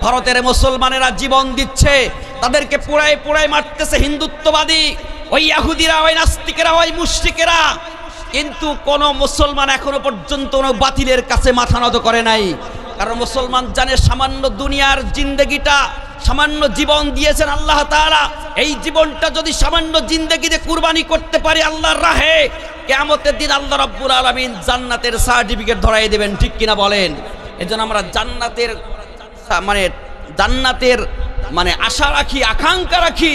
ভারতের মুসলমানেরা জীবন দিচ্ছে, তাদেরকে পুরাই পুরাই মারতেছে হিন্দুত্ববাদী। ওই ইহুদিরা, ওই নাস্তিকেরা, ওই মুশরিকেরা, কিন্তু কোন মুসলমান এখনো পর্যন্ত কোন বাতিলের কাছে মাথা নত করে নাই। কারণ মুসলমান জানে সামান্য দুনিয়ার জিন্দেগিটা, সামান্য জীবন দিয়েছেন আল্লাহ তাআলা, এই জীবনটা যদি সামান্য জিন্দেগিতে কুরবানি করতে পারি আল্লাহর রাহে, কিয়ামতের দিন আল্লাহ রাব্বুল আলামিন জান্নাতের সার্টিফিকেট ধরাই দেবেন। ঠিক কিনা বলেন? এজন্য আমরা জান্নাতের মানে আশা রাখি, আকাঙ্ক্ষা রাখি।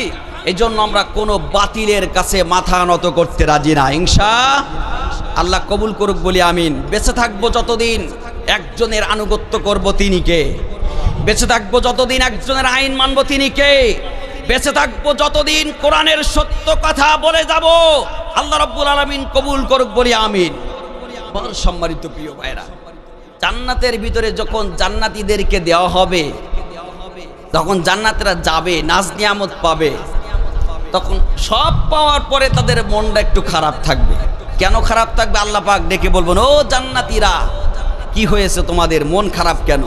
এজন্য আমরা কোনো বাতিলের কাছে মাথা নত করতে রাজি না। ইনশাআল্লাহ কবুল করুক বলি আমিন। বেঁচে থাকবো যতদিন একজনের আনুগত্য করব, তিনি কে? বেঁচে থাকবো যতদিন একজনের আইন মানব, তিনি কে? বেঁচে থাকবো যতদিন কোরআনের সত্য কথা বলে যাব। আল্লাহ রাব্বুল আলামিন কবুল করুক বলি আমিন। বড় সম্মানিত প্রিয় ভাইরা, জান্নাতের ভিতরে যখন জান্নাতীদেরকে দেওয়া হবে, তখন জান্নাতীরা যাবে, নাজ নিয়ামত পাবে, তখন সব পাওয়ার পরে তাদের মনটা একটু খারাপ থাকবে। কেন খারাপ থাকবে? আল্লাহ পাক ডেকে বলবেন, ও জান্নাতীরা, কি হয়েছে তোমাদের, মন খারাপ কেন?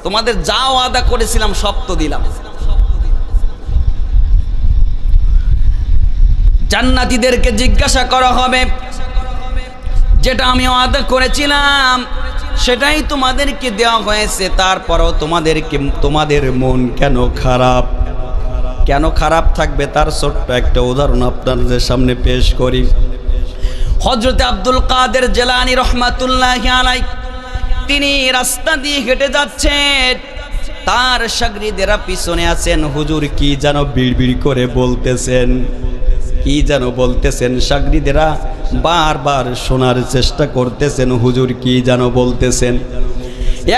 তোমাদের যা ওয়াদা করেছিলাম সব তো দিলাম। জান্নাতীদেরকে জিজ্ঞাসা করা হবে, যেটা আমি ওয়াদা করেছিলাম সেটাই তোমাদেরকে দেওয়া হয়েছে, তারপরও তোমাদের মন কেন খারাপ? কেন খারাপ থাকবে তার ছোট্ট একটা উদাহরণ আপনাদের সামনে পেশ করি। হযরত আব্দুল কাদের জিলানী রাহমাতুল্লাহি আলাইহি, তিনি রাস্তা দিয়ে হেঁটে যাচ্ছেন, তার শাগরিদেরা পিছনে আছেন। হুজুর কি যেন বিড়বিড় করে বলতেছেন, কি যেন বলতেছেন। শাগরিদেরা বারবার শোনার চেষ্টা করতেছেন, হুজুর কি যেন বলতেছেন।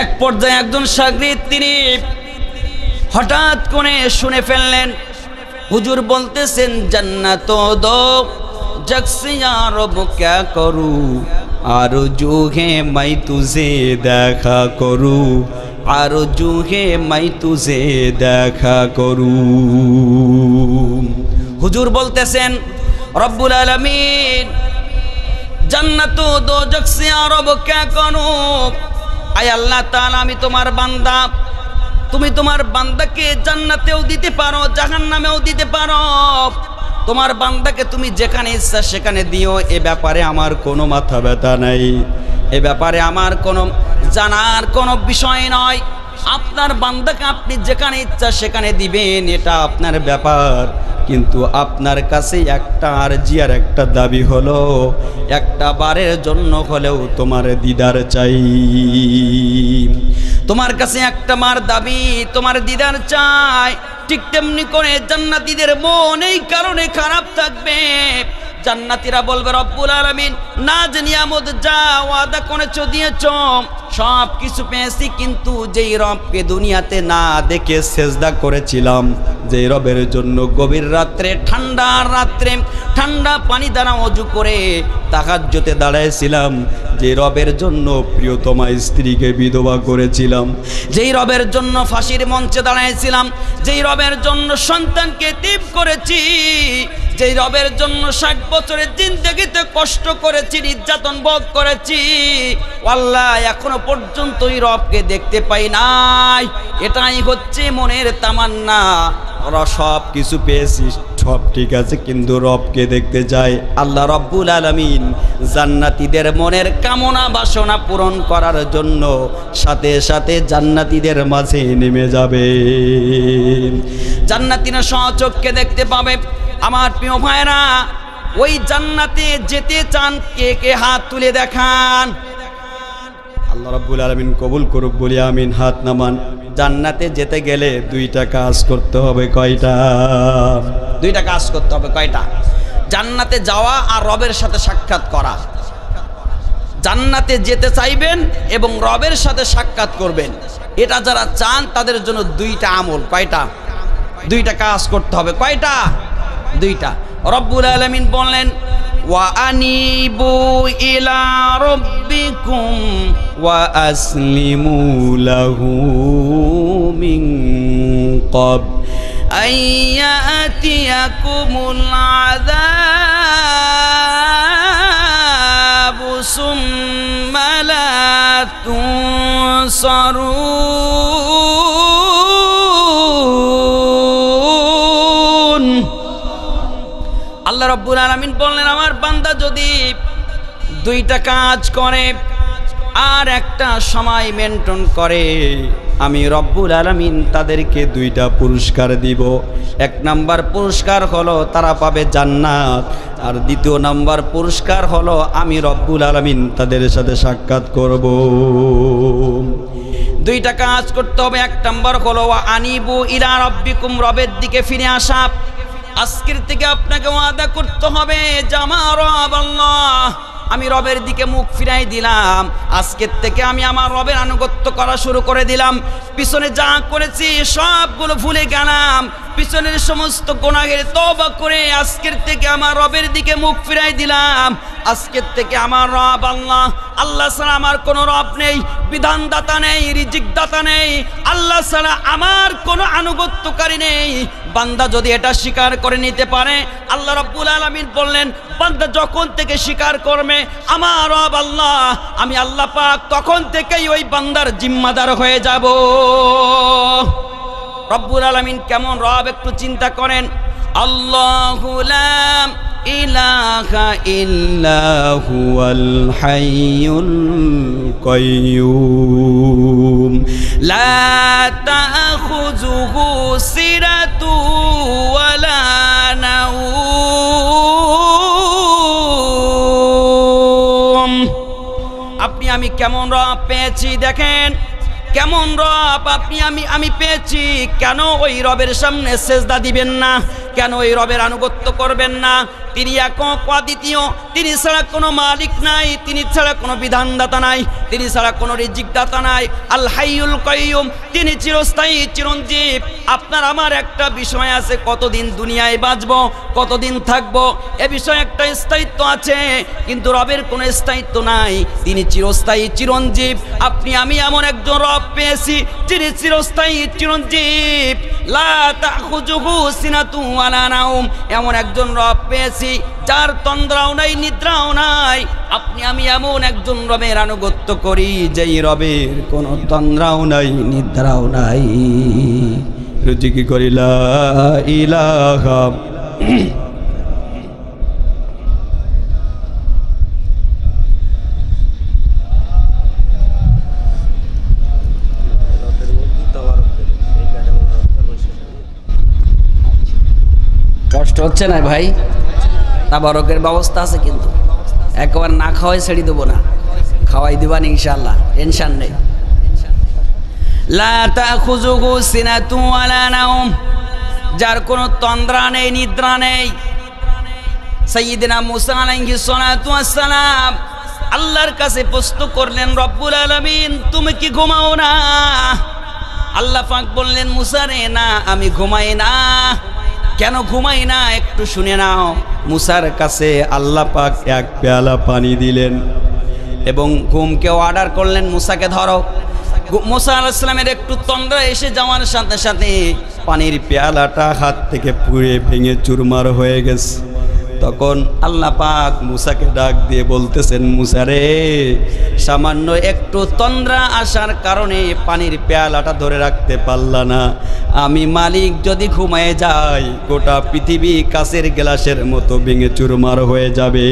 এক পর্যায়ে একজন শাগরিদ তিনি হঠাৎ করে শুনে ফেললেন, হুজুর বলতেছেন, জান্নাত দো জগসিয়া রব ক্যা করু, আরজু হে মাই তুঝে দেখা করু, আরজু হে মাই তুঝে দেখা করু। হুজুর বলতেছেন, রব্বুল আলামিন জান্নাত দো জগসিয়া রব ক্যা করু, আয় আল্লাহ তাআলা, আমি তোমার বান্দা, তুমি তোমার বান্দাকে জান্নাতেও দিতে পারো, জাহান্নামেও দিতে পারো। তোমার বান্দাকে তুমি যেখানে ইচ্ছা সেখানে দিও, এ ব্যাপারে আমার কোনো মাথা ব্যথা নাই, এ ব্যাপারে আমার কোনো জানার কোনো বিষয় নয়। আপনার বান্দাকে আপনি যেখানে ইচ্ছা সেখানে দিবেন, এটা আপনার ব্যাপার। কিন্তু আপনার কাছে একটা আরজি আর একটা দাবি হলো, একটা বারের জন্য হলেও তোমার দিদার চাই। তোমার কাছে একটা মার দাবি, তোমার দিদার চাই। ঠিক তেমনি করে জান্নাতীদের মন এই কারণে খারাপ থাকবে। জান্নাতীরা বলবে, রব্বুল আলামিন নাজ নিয়ামত যা ওয়াদা করেছো দিয়েছো সব কিছু পেয়েছি, কিন্তু যেই রবকে দুনিয়াতে না দেখে সেজদা করেছিলাম, যেই রবের জন্য গভীর রাত্রে ঠান্ডা পানি দ্বারা ওযু করে তাহাজ্জুদে দাঁড়াইছিলাম, যে রবের জন্য প্রিয়তমা স্ত্রীকে বিধবা করেছিলাম, যেই রবের জন্য ফাঁসির মঞ্চে দাঁড়াইছিলাম, যেই রবের জন্য সন্তানকে ত্যাগ করেছি, যেই রবের জন্য 60 বছরের জিন্দেগিতে কষ্ট করেছি, নির্যাতন ভোগ করেছি, আল্লাহ এখনো পর্যন্ত ওই রবকে দেখতে পাই নাই। এটাই হচ্ছে মনের তামান্না। ওরা সব কিছু পেয়েছি, সব ঠিক আছে, কিন্তু রবকে দেখতে যায়। আল্লাহ রব্বুল আলামিন জান্নাতীদের মনের কামনা বাসনা পূরণ করার জন্য সাথে সাথে জান্নাতীদের মাঝে নেমে যাবে। জান্নাতীরা স্বচক্ষে দেখতে পাবে। আমার প্রিয় ভাইরা, ওই জান্নাতে যেতে চান কে কে হাত তুলে দেখান। আল্লাহ রাব্বুল আলামিন কবুল করুক বলি আমিন। হাত নামান। জান্নাতে যেতে গেলে দুইটা কাজ করতে হবে। কয়টা? দুইটা কাজ করতে হবে। কয়টা? জান্নাতে যাওয়া আর রবের সাথে সাক্ষাৎ করা। জান্নাতে যেতে চাইবেন এবং রবের সাথে সাক্ষাৎ করবেন, এটা যারা চান তাদের জন্য দুইটা আমল। কয়টা? দুইটা কাজ করতে হবে। কয়টা? দুইটা। রব্বুল আলামিন বললেন, ওয়া আনিবু ইলা রাব্বিকুম ওয়া আসলিমু লাহু মিন ক্বাব আইয়াতিয়াকুমুল আযাবু সুম্মা লা তুনসারুন। আল্লাহ রাব্বুল আলামিন বললেন, আমার বান্দা যদি দুইটা কাজ করে আর একটা সময় মেনটেন করে, আমি রব্বুল আলামিন তাদেরকে দুইটা পুরস্কার দিব। এক নাম্বার পুরস্কার হলো তারা পাবে জান্নাত, আর দ্বিতীয় নাম্বার পুরস্কার হলো আমি রব্বুল আলামিন তাদের সাথে সাক্ষাৎ করব। দুইটা কাজ করতে হবে। এক নাম্বার হলো আনিবু ইলা রাব্বিকুম, রবের দিকে ফিরে আসা। আজকের থেকে আপনাকে ওয়াদা করতে হবে যে আমার রব আল্লাহ, আমি রবের দিকে মুখ ফিরাই দিলাম। আজকের থেকে আমি আমার রবের আনুগত্য করা শুরু করে দিলাম। পিছনে যা করেছি সবগুলো ভুলে গেলাম, পিছনের সমস্ত গুনাহের তওবা করে আজকের থেকে আমার রবের দিকে মুখ ফিরাই দিলাম। আজকের থেকে আমার রব আল্লাহ, আল্লাহ ছাড়া আমার কোনো রব নেই, বিধানদাতা নেই, রিজিকদাতা নেই, আল্লাহ ছাড়া আমার কোনো আনুগত্যকারী নেই। বান্দা যদি এটা স্বীকার করে নিতে পারে, আল্লাহ রাব্বুল আলামিন বললেন, বান্দা যখন থেকে স্বীকার করবে আমার রব আল্লাহ, আমি আল্লাহ পাক তখন থেকেই ওই বান্দার জিম্মাদার হয়ে যাব। রব্বুল আলামিন কেমন রব একটু চিন্তা করেন। আল্লাহু লা ইলাহা ইল্লা হুয়াল হাইয়ুল কাইয়্যুম লা তাখুযুহু সিরাতু ওয়ালা নাওম। আপনি আমি কেমন রব পেয়েছি দেখেন, কেমন রব আপনি আমি পেয়েছি। কেন ওই রবের সামনে সেজদা দিবেন না? কেন ওই রবের আনুগত্য করবেন না? তিনি একক অদ্বিতীয়, তিনি ছাড়া কোনো মালিক নাই, তিনি ছাড়া কোনো বিধানদাতা নাই, তিনি ছাড়া কোনো রিজিকদাতা নাই। আল হাইয়ুল কাইয়্যুম, তিনি চিরস্থায়ী চিরঞ্জীব। আপনার আমার একটা বিষয় আছে, কতদিন দুনিয়ায় বাঁচব, কতদিন থাকব, এ বিষয়ে একটা স্থায়িত্ব আছে, কিন্তু রবের কোনো স্থায়িত্ব নাই। তিনি চিরস্থায়ী চিরঞ্জীব। আপনি আমি এমন একজন রব পেয়েছি যিনি চিরস্থায়ী চিরঞ্জীব। লা তাখুযুহু সিনাতুন ওয়ালা নাওম, এমন একজন রব পেয়েছি যার তন্দ্রাও নাই নিদ্রাও নাই। আপনি আমি এমন একজন রবের আনুগত্য করি যেই রবের কোনো তন্দ্রাও নাই নিদ্রাও নাই। রুজিকি করি লা ইলাহা কষ্ট হচ্ছে না ভাই? তাবারকের ব্যবস্থা আছে, কিন্তু একবার না খাওয়াই ছেড়ে দেবো না, খাওয়াই দিবান ইনশাআল্লাহ, টেনশন নেই। লা তাখুযুহু সিনাতুন ওয়ালা নাওম, যার কোনো তন্দ্রা নেই নিদ্রা নেই। সাইয়্যিদিনা মুসা আলাইহিস সালাতু ওয়াস সালাম আল্লাহর কাছে প্রশ্ন করলেন, রব্বুল আলামিন তুমি কি ঘুমাও না? আল্লাহ পাক বললেন, মুসা রে না, আমি ঘুমাই না। কেন ঘুমাই না একটু শুনে নাও। মুসার কাছে আল্লাহ পাক এক পেয়ালা পানি দিলেন এবং ঘুমকে অর্ডার করলেন, মুসাকে ধরো। মুসা আলাইহিস সালামের একটু তন্দ্রা এসে যাওয়ার সাথে সাথে পানির পেয়ালাটা হাত থেকে পুড়ে ভেঙে চুরমার হয়ে গেছে। তখন আল্লাহ পাক মুসাকে ডাক দিয়ে বলতেছেন, মুসা রে, সামান্য একটু তন্দ্রা আসার কারণে পানির পেয়ালাটা ধরে রাখতে পারলা না। আমি মালিক যদি ঘুমায় যাই, গোটা পৃথিবী কাচের গ্লাসের মতো ভেঙে চুরমার হয়ে যাবে।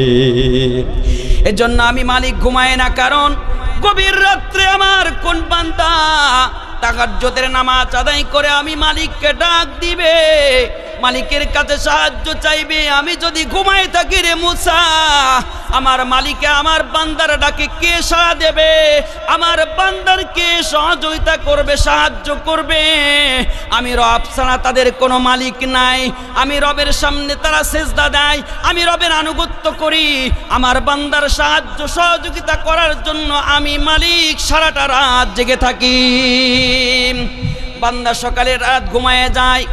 এজন্য আমি মালিক ঘুমায় না, কারণ গভীর রাত্রে আমার কোন বান্দা তাহাজ্জুদের নামাজ আদায় করে আমি মালিককে ডাক দিবে, মালিকের কাছে সাহায্য চাইবে। আমি যদি ঘুমাই থাকি রে মুসা, আমার মালিকে আমার বান্দার ডাকে কে সাড়া দেবে? আমার বান্দার কে সহযোগিতা করবে, সাহায্য করবে? আমি রব ছাড়া তাদের কোনো মালিক নাই। আমি রবের সামনে তারা সেজদা দেয়, আমি রবের আনুগত্য করি। আমার বান্দার সাহায্য সহযোগিতা করার জন্য আমি মালিক সারাটা রাত জেগে থাকি। বান্দা সকালে রাত ঘুমায় যায়,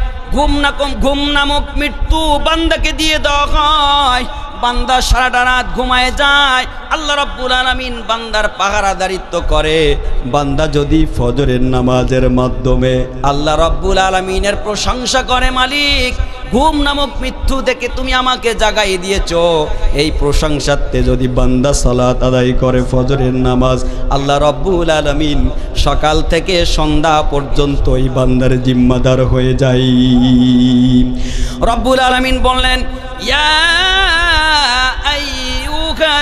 ঘুম নামক মৃত্যু বান্দাকে দিয়ে দেওয়া হয়। বান্দা সারাটা রাত ঘুমায় যায়, আল্লাহ রাব্বুল আলামিন বান্দার পাহারাদারিত্ব করে। বান্দা যদি ফজরের নামাজের মাধ্যমে আল্লাহ রাব্বুল আলামিনের প্রশংসা করে, মালিক ঘুম নামক মৃত্যু থেকে তুমি আমাকে জাগাই দিয়েছো, এই প্রশংসাতে যদি বান্দা সালাত আদায় করে ফজরের নামাজ, আল্লাহ রাব্বুল আলামিন সকাল থেকে সন্ধ্যা পর্যন্ত এই বান্দার জিম্মাদার হয়ে যায়। রাব্বুল আলামিন বললেন, ইয়া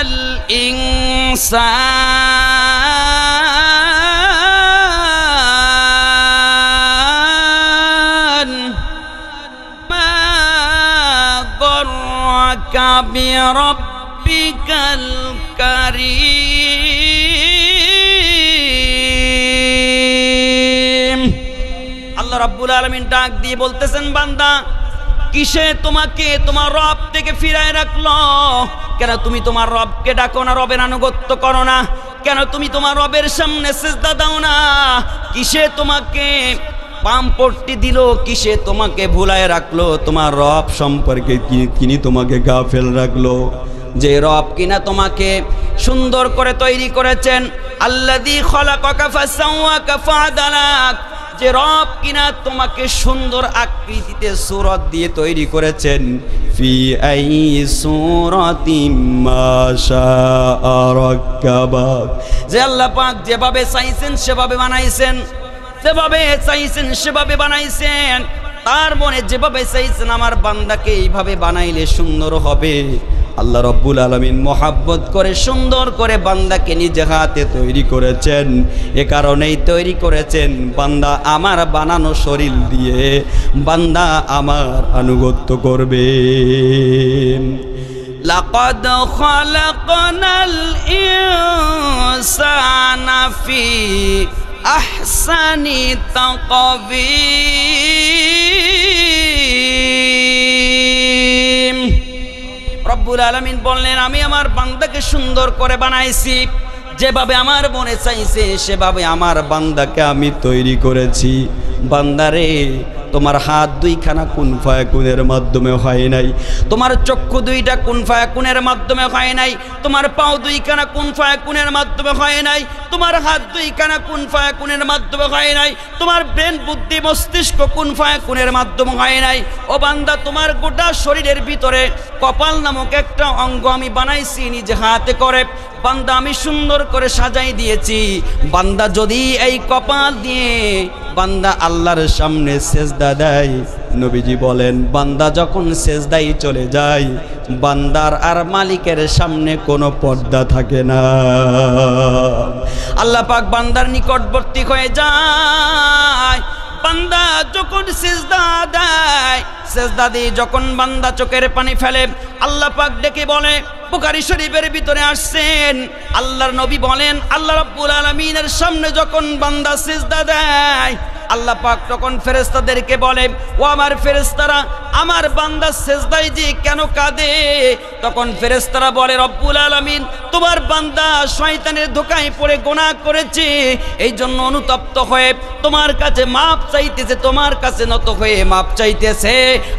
الإنسان ما غرك بربك الكريم আল্লাহ রাব্বুল আলামিন ডাক দিয়ে বলতেছেন, বান্দা কিসে তোমাকে তোমার রব থেকে ফিরায় রাখলো? কেন তুমি তোমার রবকে ডাকো না, রবের আনুগত্য করো না? কেন তুমি তোমার রবের সামনে সিজদা দাও না? কিসে তোমাকে পাম্পট্টি দিল? কিসে তোমাকে ভুলায় রাখলো? তোমার রব সম্পর্কে কিনি তোমাকে গাফেল রাখলো? যে রব কিনা তোমাকে সুন্দর করে তৈরি করেছেন, আল্লাযী খালাকাকা ফাসাওয়াকা ফাআদালাক, যে রব কিনা তোমাকে সুন্দর আকৃতিতে সূরত দিয়ে তৈরি করেছেন, ফি আই সূরাতিম মা শাআ রাক্কাবাক, যে আল্লাহ পাক যেভাবে চাইছেন সেভাবে বানাইছেন, যেভাবে চাইছেন সেভাবে বানাইছেন। তার মনে যেভাবে চাইছেন আমার বান্দাকে এইভাবে বানাইলে সুন্দর হবে, আল্লাহ রব্বুল আলামিন মোহাব্বত করে সুন্দর করে বান্দাকে নিজে হাতে তৈরি করেছেন। এ কারণেই তৈরি করেছেন বান্দা আমার বানানো শরীর দিয়ে বান্দা আমার আনুগত্য করবে। লাকাদ খালাকনাল ইনসানা ফি আহসানি তাকবীম। রব্বুল আলামিন বললেন, আমি আমার বান্দাকে সুন্দর করে বানাইছি, যেভাবে আমার মনে চাইছে সেভাবে আমার বান্দাকে আমি তৈরি করেছি। বান্দারে, তোমার হাত দুইখানা কুন ফায়াকুনের মাধ্যমে হয় নাই, তোমার চক্ষু দুইটা কুন ফায়াকুনের মাধ্যমে হয় নাই, তোমার পাও দুইখানা কুন ফায়াকুনের মাধ্যমে হয় নাই, তোমার হাত দুইখানা কুন ফায়াকুনের মাধ্যমে হয় নাই, তোমার ব্রেন বুদ্ধি মস্তিষ্ক কুন ফায়াকুনের মাধ্যমে হয় নাই। ও বান্দা, তোমার গোটা শরীরের ভিতরে কপাল নামক একটা অঙ্গ আমি বানাইছি নিজে হাতে করে। বান্দা আমি সুন্দর করে সাজাই দিয়েছি। বান্দা যদি এই কপাল দিয়ে বান্দা আল্লাহর সামনে সেজদা দেয়, নবীজি বলেন বান্দা যখন সেজদায় চলে যায় বান্দার আর মালিকের সামনে কোনো পর্দা থাকে না। আল্লাহ পাক বান্দার নিকটবর্তী হয়ে যায়। বান্দা যখন সিজদা দেয়, সিজদা দিয়ে যখন বান্দা চোখের পানি ফেলে, আল্লাহ পাক ডেকে বলে, বুখারী শরীফের ভিতরে আসছেন, আল্লাহর নবী বলেন আল্লাহ রাব্বুল আলামিনের সামনে যখন বান্দা সিজদা দেয়, আল্লাহ পাক তখন ফেরেশতাদেরকে বলে, ও আমার ফেরেশতারা, আমার বান্দা সিজদায় যে কেন কাঁদে? তখন ফেরেশতারা বলে, রব্বুল আলামিন তোমার বান্দা শয়তানের ধোঁকায় পড়ে গুনাহ করেছে, এই জন্য অনুতপ্ত হয়ে তোমার কাছে মাপ চাইতেছে, তোমার কাছে নত হয়ে মাপ চাইতেছে।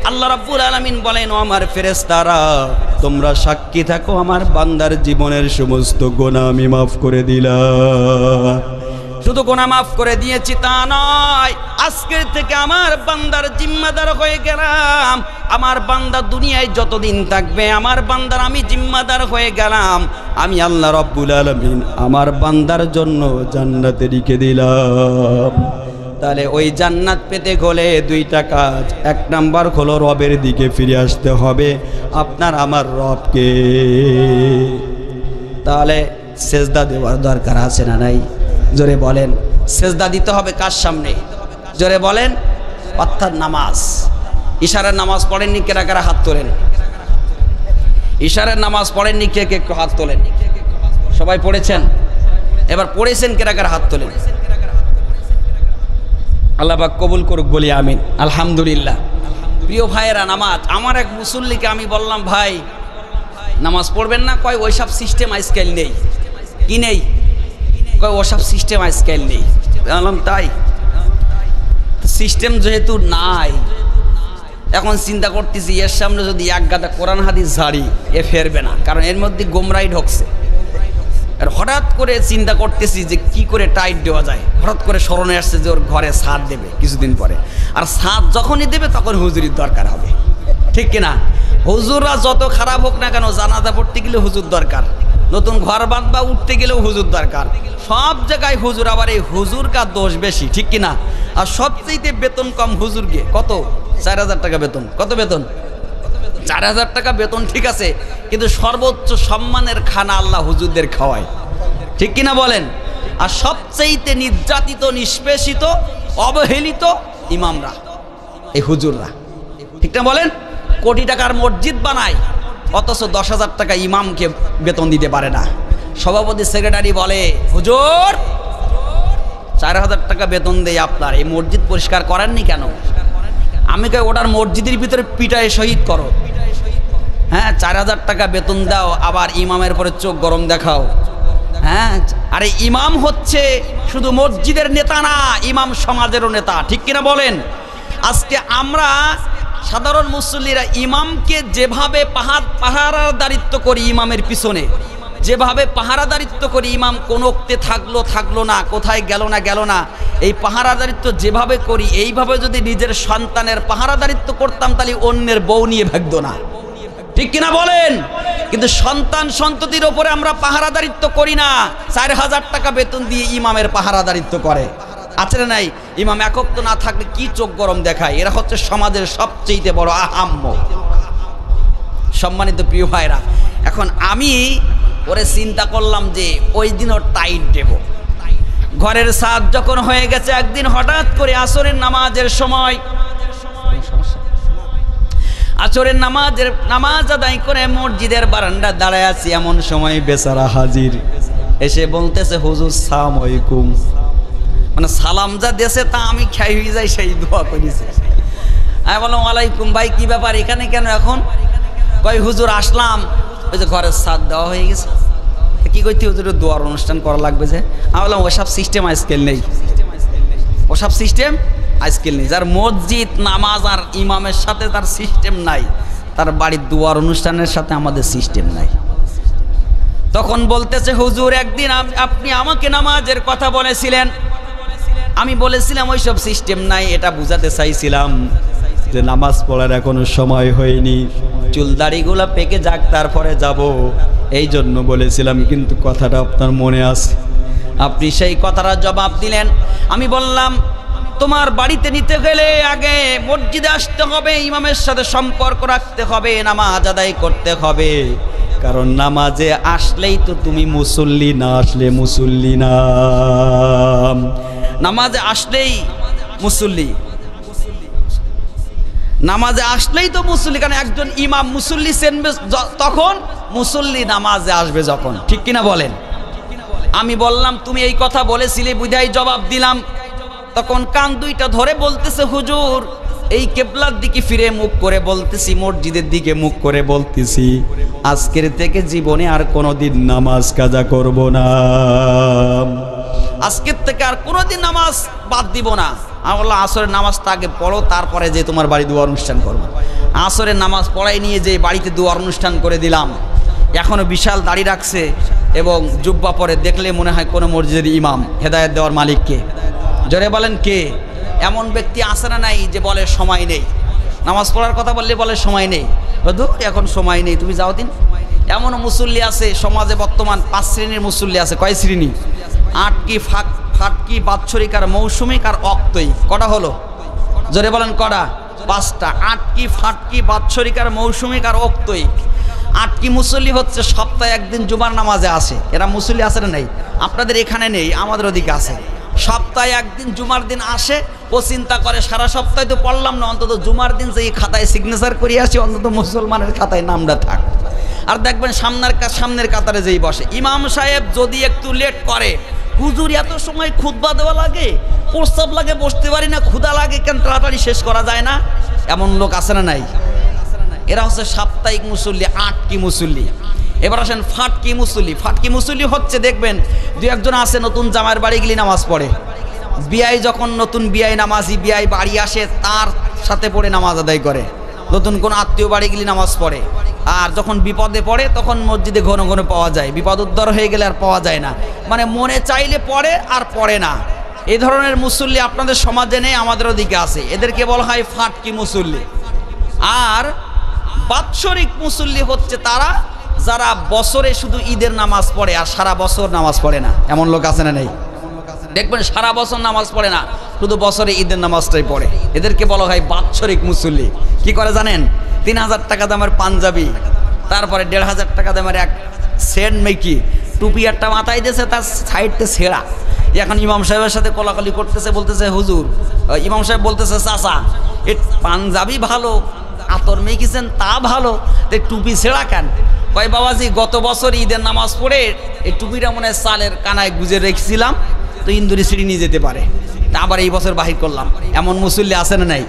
আল্লাহ রাব্বুল আলামিন বলেন, ও আমার ফেরেশতারা, তোমরা সাক্ষী থাকো আমার বান্দার জীবনের সমস্ত গুনাহ আমি মাফ করে দিলাম। শুধু গুনাহ মাফ করে দিয়েছি তা নয়, আজকের থেকে আমার বান্দার জিম্মাদার হয়ে গেলাম। আমার বান্দা দুনিয়ায় যতদিন থাকবে আমার বান্দার আমি জিম্মাদার হয়ে গেলাম। আমি আল্লাহ রাব্বুল আলামিন আমার বান্দার জন্য জান্নাতে রেখে দিলাম। তাহলে ওই জান্নাত পেতে হলে দুইটা কাজ। এক নাম্বার হলো রবের দিকে ফিরে আসতে হবে, আপনার আমার রবকে। তাহলে সেজদা দেওয়ার দরকার আছে না নাই? জোরে বলেন। সেজদা দিতে হবে কার সামনে? জোরে বলেন। অর্থাৎ নামাজ। ইশারার নামাজ পড়েননি? কেরা কেরা হাত তোলেন। ইশারার নামাজ পড়েননি? কে কে একটু হাত তোলেন। সবাই পড়েছেন? এবার পড়েছেন কেরা কেরা হাত তোলেন। আল্লাহ পাক কবুল করুক, বলি আমিন। আলহামদুলিল্লাহ। প্রিয় ভাইয়েরা, নামাজ, আমার এক মুসল্লিকে আমি বললাম, ভাই নামাজ পড়বেন না? কয় ওইসব সিস্টেম আজকাল নেই। কি নেই? কয় ওসব সিস্টেম আজকাল নেই। বললাম তাই? সিস্টেম যেহেতু নাই, এখন চিন্তা করতেছি এর সামনে যদি এক গাদা কোরআন হাদিস ঝাড়ি, এ ফেরবে না, কারণ এর মধ্যে গোমরাই ঢুকছে। আর হঠাৎ করে চিন্তা করতেছি যে কি করে টাইট দেওয়া যায়। হঠাৎ করে স্মরণে আসছে যে ওর ঘরে ছাদ দেবে কিছুদিন পরে, আর ছাদ যখনই দেবে তখন হুজুরির দরকার হবে, ঠিক কিনা? হুজুররা যত খারাপ হোক না কেন, জানাজা পড়তে গেলে হুজুর দরকার, নতুন ঘর বাঁধবা উঠতে গেলেও হুজুর দরকার, সব জায়গায় হুজুর। আবার এই হুজুর কার দোষ বেশি, ঠিক কিনা? আর সবচেয়ে বেতন কম হুজুরকে। কত? 4000 টাকা বেতন। কত বেতন? 4,000 টাকা বেতন ঠিক আছে, কিন্তু সর্বোচ্চ সম্মানের খানা আল্লাহ হুজুরদের খাওয়ায়, ঠিক কিনা বলেন? আর সবচেয়ে নির্যাতিত, নিষ্পেষিত, অবহেলিত ইমামরা, এই হুজুররা, ঠিক না বলেন? কোটি টাকার মসজিদ বানায়, অথচ 10,000 টাকা ইমামকে বেতন দিতে পারে না। সভাপতি সেক্রেটারি বলে, হুজুর 4,000 টাকা বেতন দেয় আপনার, এই মসজিদ পরিষ্কার করেননি কেন? আমি কই ওটার মসজিদের ভিতরে পিটায় শহীদ করো। হ্যাঁ, 4,000 টাকা বেতন দাও, আবার ইমামের পরে চোখ গরম দেখাও। হ্যাঁ, আরে ইমাম হচ্ছে শুধু মসজিদের নেতা না, ইমাম সমাজেরও নেতা, ঠিক কিনা বলেন? আজকে আমরা সাধারণ মুসল্লিরা ইমামকে যেভাবে পাহারাদারিত্ব করি, ইমামের পিছনে যেভাবে পাহারাদারিত্ব করি, ইমাম কোন ওক্তে থাকলো না, কোথায় গেল না, এই পাহারাদারিত্ব যেভাবে করি, এইভাবে যদি নিজের সন্তানের পাহারাদারিত্ব করতাম, তাহলে অন্যের বউ নিয়ে ভাগতো না, ঠিক কিনা বলেন? কিন্তু সন্তান সন্ততির ওপরে আমরা পাহারাদারিত্ব করি না। 4,000 টাকা বেতন দিয়ে ইমামের পাহারাদারিত্ব করে, আছে না নাই? ইমাম একক তো না থাকলে কি চোখ গরম দেখায়? এরা হচ্ছে সমাজের সবচেয়ে বড় আহাম্য। সম্মানিত প্রিয় ভাইরা, এখন আমি ওরে চিন্তা করলাম যে ওই দিনও টাইট দেব। ঘরের সাদ যখন হয়ে গেছে, একদিন হঠাৎ করে আসরের নামাজের সময়, আসরের নামাজ আদায় করে মসজিদের বারান্দা দাঁড়ায় আছি, এমন সময় বেচারা হাজির এসে বলতেছে, হুজুর সালাম আলাইকুম। মানে সালাম যা দেশে তা আমি খাই হয়ে যাই, সেই দোয়া করেছি। আমি বললাম, ওয়ালাইকুম। ভাই কি ব্যাপার, এখানে কেন এখন? কয় হুজুর আসলাম, ওই যে ঘরের ছাদ দেওয়া হয়ে গেছে, কি কইতে হুজুর দোয়ার অনুষ্ঠান করা লাগবে যে। আমি বললাম, ওসব সিস্টেম আজকাল নেই, ওসব সিস্টেম আজকাল নেই। যার মসজিদ নামাজ আর ইমামের সাথে তার সিস্টেম নাই, তার বাড়ির দোয়ার অনুষ্ঠানের সাথে আমাদের সিস্টেম নাই। তখন বলতেছে, হুজুর একদিন আপনি আমাকে নামাজের কথা বলেছিলেন, আমি বলেছিলাম ওইসব সিস্টেম নাই, এটা বুঝাতে চাইছিলাম যে নামাজ পড়ার এখনো সময় হয়নি, চুলদাড়িগুলো পেকে যাক তারপরে যাব, এই জন্য বলেছিলাম, কিন্তু কথাটা আপনার মনে আছে। আপনি সেই কথাটা জবাব দিলেন। আমি বললাম, তোমার বাড়িতে নিতে গেলে আগে মসজিদে আসতে হবে, ইমামের সাথে সম্পর্ক রাখতে হবে, নামাজ আদায় করতে হবে, কারণ নামাজে আসলেই তো তুমি মুসল্লি, না আসলে মুসল্লি না। নামাজে আসলেই মুসল্লি, নামাজে আসলেই তো মুসল্লি, কারণ একজন ইমাম মুসল্লি চেনবে তখন, মুসল্লি নামাজে আসবে যখন, ঠিক কিনা বলেন? আমি বললাম, তুমি এই কথা বলেছিলে বুঝাই জবাব দিলাম। তখন কান দুইটা ধরে বলতেছে, হুজুর এই কেবলার দিকে ফিরে মুখ করে বলতেছি, মসজিদের দিকে মুখ করে বলতেছি, আজকের থেকে জীবনে আর কোনোদিন নামাজ কাজা করব না, আজকের থেকে আর কোনোদিন নামাজ বাদ দিব না। আমি বললাম, আসরের নামাজটা আগে পড়ো, তারপরে যে তোমার বাড়ি দোয়ার অনুষ্ঠান করবো। আসরের নামাজ পড়াই নিয়ে যে বাড়িতে দোয়ার অনুষ্ঠান করে দিলাম। এখনো বিশাল দাড়ি রাখছে এবং জুব্বা পরে, দেখলে মনে হয় কোনো মসজিদের ইমাম। হেদায়েত দেওয়ার মালিককে জোরে বলেন কে? এমন ব্যক্তি আসে না নাই যে বলে সময় নেই, নামাজ পড়ার কথা বললে বলে সময় নেই, এখন সময় নেই, তুমি যাও দিন। এমনও মুসল্লি আছে সমাজে বর্তমান, 5 শ্রেণীর মুসল্লি আছে। কয় শ্রেণী? আটকি, ফাটকি, বাৎসরিক আর মৌসুমিক আর অক্তই। কটা হলো? জোরে বলেন কটা? 5টা। আটকি, ফাটকি, বাৎসরিক আর মৌসুমিক আর অক্তই। আটকি মুসল্লি হচ্ছে সপ্তাহে একদিন জুমার নামাজে আসে, এরা মুসল্লি আছে না? নেই, আপনাদের এখানে নেই, আমাদের ওদিকে আছে। সপ্তাহে একদিন জুমার দিন আসে, ও চিন্তা করে সারা সপ্তাহে তো পড়লাম না, অন্তত জুমার দিন যে খাতায় সিগনেচার করে আসি, অন্তত মুসলমানের খাতায় নামটা থাক। আর দেখবেন সামনের কাতারে যেই বসে, ইমাম সাহেব যদি একটু লেট করে, হুজুর এত সময় খুতবা দেওয়া লাগে, প্রস্তাব লাগে, বসতে পারি না, ক্ষুধা লাগে, কেন তাড়াতাড়ি শেষ করা যায় না? এমন লোক আছে না নাই? এরা হচ্ছে সাপ্তাহিক মুসল্লি, আটকি মুসল্লি। এবার আসেন ফাটকি মুসল্লি। ফাটকি মুসল্লি হচ্ছে, দেখবেন 2-1 আছে নতুন জামাইয়ের বাড়ি গেলে নামাজ পড়ে, বিয়াই যখন নতুন বিয়াই নামাজি বিয়াই বাড়ি আসে, তার সাথে পড়ে নামাজ আদায় করে, নতুন কোন আত্মীয় বাড়ি গেলে নামাজ পড়ে। আর যখন বিপদে পড়ে তখন মসজিদে ঘন ঘন পাওয়া যায়, বিপদ উদ্ধার হয়ে গেলে আর পাওয়া যায় না, মানে মনে চাইলে পড়ে আর পড়ে না। এই ধরনের মুসল্লি আপনাদের সমাজে নেই, আমাদের ওদিকে আছে, এদেরকে বলা হয় ফাটকি মুসল্লি। আর বাৎসরিক মুসল্লি হচ্ছে তারা যারা বছরে শুধু ঈদের নামাজ পড়ে আর সারা বছর নামাজ পড়ে না। এমন লোক আছে না নেই? দেখবেন সারা বছর নামাজ পড়ে না, শুধু বছরে ঈদের নামাজটাই পড়ে, এদেরকে বলা হয় বাৎসরিক মুসল্লি। কি করে জানেন? 3000 টাকা দামের পাঞ্জাবি, তারপরে 1500 টাকা দামের এক সেন্ট মেকি টুপি একটা মাথায় দিয়েছে, তার সাইডটা ছেঁড়া। এখন ইমাম সাহেবের সাথে কোলাকুলি করতেছে, বলতেছে হুজুর, ইমাম সাহেব বলতেছে চাচা এ পাঞ্জাবি ভালো, আতর মেকিছেন তা ভালো, তো টুপি ছেঁড়া কেন? কয় বাবাজি গত বছর ঈদের নামাজ পড়ে এই টুপিটা মনে হয় চালের কানায় গুজে রেখেছিলাম, তো ইন্দুরি সিঁড়ি নিয়ে যেতে পারে, তা আবার এই বছর বাহির করলাম। এমন মুসল্লি আছে না নাই?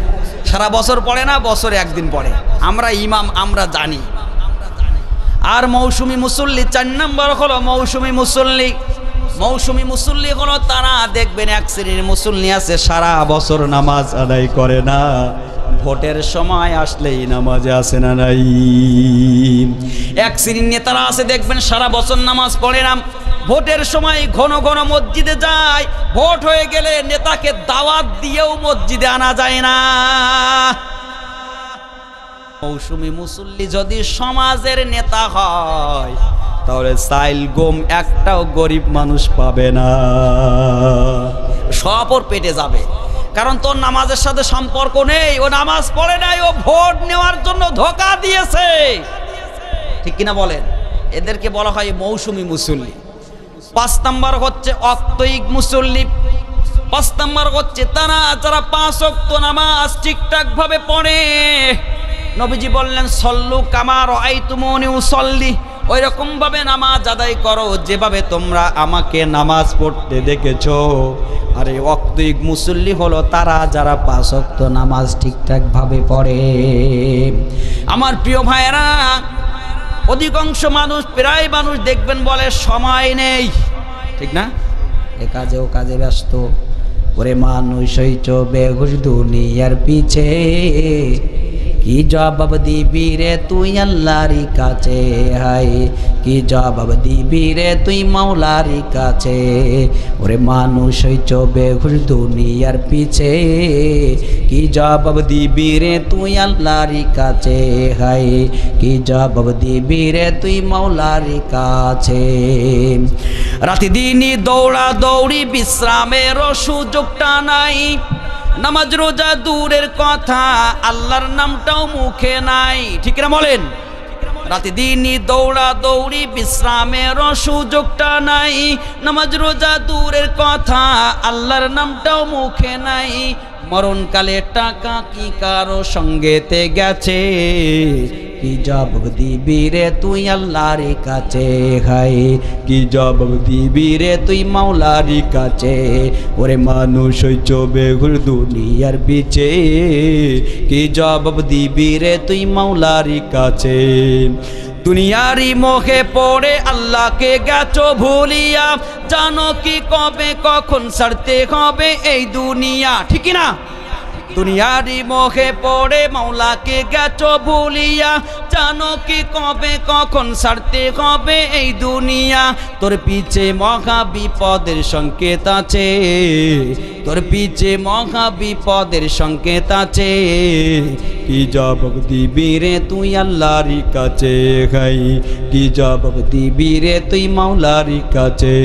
সারা বছর পড়ে না, বছরে একদিন পড়ে। আমরা ইমাম, আমরা জানি। আর মৌসুমি মুসল্লি 4 নম্বর হলো মৌসুমি মুসল্লি। মৌসুমি মুসল্লি হলো তারা, দেখবেন এক শ্রেণীর মুসল্লি আছে সারা বছর নামাজ আদায় করে না, ভোটের সময় আসলেই নামাজে আসে না নাই। এক শ্রেণীর নেতারা আছে দেখবেন সারা বছর নামাজ পড়ে না, ভোটের সময় ঘন ঘন মসজিদে যায়, ভোট হয়ে গেলে নেতাকে দাওয়াত দিয়েও মসজিদে আনা যায় না। মৌসুমি মুসল্লি যদি সমাজের নেতা হয়, তাহলে চাইল গম একটাও গরিব মানুষ পাবে না, সব ওর পেটে যাবে। কারণ তোর নামাজের সাথে সম্পর্ক নেই, ও নামাজ পড়ে নাই, ও ভোট নেওয়ার জন্য ধোঁকা দিয়েছে, ঠিক কিনা বলেন? এদেরকে বলা হয় মৌসুমি মুসল্লি। 5 নম্বর হচ্ছে অক্তয়িক মুসল্লি। 5 নম্বর হচ্ছে তারা যারা 5 ওয়াক্ত নামাজ ঠিকঠাক ভাবে পড়ে। নবীজি বললেন সল্লু কামা রাআইতুমুনি উসাল্লি, ওই রকম ভাবে নামাজ আদায় করো যেভাবে তোমরা আমাকে নামাজ পড়তে দেখেছো। আর এই অক্তয়িক মুসল্লি হলো তারা যারা 5 ওয়াক্ত নামাজ ঠিকঠাক ভাবে পড়ে। আমার প্রিয় ভাইয়েরা, অধিকাংশ মানুষ, প্রায় মানুষ দেখবেন বলে সময় নেই, ঠিক না? এ কাজে ও কাজে ব্যস্ত। ওরে মানুষ হইছ বেহুশ দুনিয়ার পিছে, কি জবাব দিবি রে তুই আল্লাহর কাছে, হায় কি জবাব দিবি রে তুই মাওলার কাছে। ওরে মানুষ হইছ বেহুশ দুনিয়ার পিছে, কি জবাব দিবি রে তুই আল্লাহর কাছে, হায় কি জবাব দিবি রে তুই মাওলার কাছে। রাতি দিনই দৌড়া দৌড়ি, বিশ্রামেরও সুযোগটা নাই, নামাজ রোজা দূরের কথা, আল্লাহর নামটাও মুখে নাই, ঠিক না বলেন? রাতে দিনই দৌড়া দৌড়ি, বিশ্রামেরও সুযোগটা নাই, নামাজ রোজা দূরের কথা, আল্লাহর নামটাও মুখে নাই। মরণকালে টাকা কি কারো সঙ্গেতে গেছে, কি জবাব দিবি রে তুই আল্লাহর কাছে, হায় কি জবাব দিবি রে তুই মাওলার কাছে। ওরে মানুষ হইছ বেহুশ দুনিয়ার পিছে, কি জবাব দিবি রে তুই মাওলার কাছে। দুনিয়ারি মোহে পড়ে আল্লাহকে গেছো ভুলিয়া, জানো কি কবে কখন ছাড়তে হবে এই দুনিয়া, ঠিক না? দুনিয়ারি মোহে পড়ে মাওলাকে গেছো ভুলিয়া, জানো কি কবে কখন ছাড়তে হবে এই দুনিয়া। তোর পিছে মহা বিপদের সংকেত আছে, তোর পিছে মহা বিপদের সংকেত আছে, কি জবাব দিবি রে তুই আল্লাহর কাছে, হাই কি জবাব দিবি রে তুই মাওলার কাছে।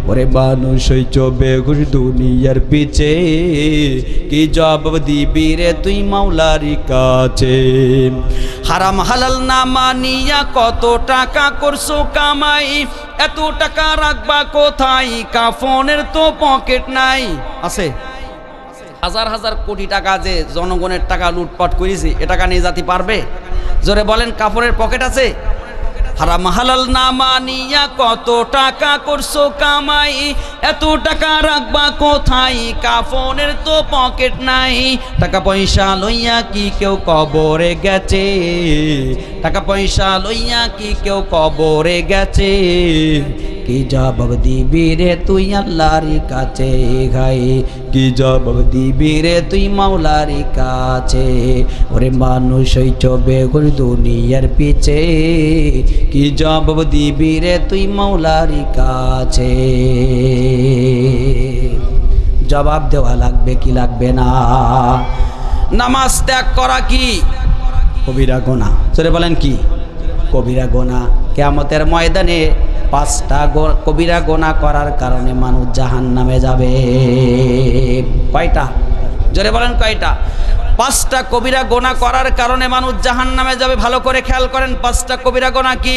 ওরে মানুষ হইছ বেহুশ দুনিয়ার পিছে, কি জবাব দিবি রে তুই মাওলার কাছে। হারাম হালাল না মানিয়া কত টাকা করছো কামাই, এত টাকা রাখবা কোথায়, কাফনের তো পকেট নাই। আছে হাজার হাজার কোটি টাকা যে জনগণের টাকা লুটপাট করেছে, এ টাকা নিয়ে যেতে পারবে? জোরে বলেন, কাফনের পকেট আছে? হারাম হালাল না মানিয়া কত টাকা করছো কামাই, এত টাকা রাখবা কোথায়, কাফনের তো পকেট নাই। টাকা পয়সা লইয়া কি কেউ কবরে গেছে, টাকা পয়সা লইয়া কি কেউ কবরে গেছে, কি জবাব দিবি রে তুই আল্লাহর কাছে, গাই কি জবাব দিবি রে তুই মাওলার কাছে। ওরে মানুষ হইছ বেহুশ দুনিয়ার পিছে, কি জবাব দিবি রে তুই মাওলার কাছে। জবাব দেওয়া লাগবে কি লাগবে না? নামাজ ত্যাগ করা কি কবিরা গুনাহ? চলে বলেন কি কবিরা গুনাহ? কিয়ামতের ময়দানে 5টা কবিরা গুনাহ করার কারণে মানুষ জাহান্নামে যাবে। কয়টা? জোরে বলেন কয়টা? 5টা কবিরা গুনাহ করার কারণে মানুষ জাহান্নামে যাবে। ভালো করে খেয়াল করেন 5টা কবিরা গুনাহ কি?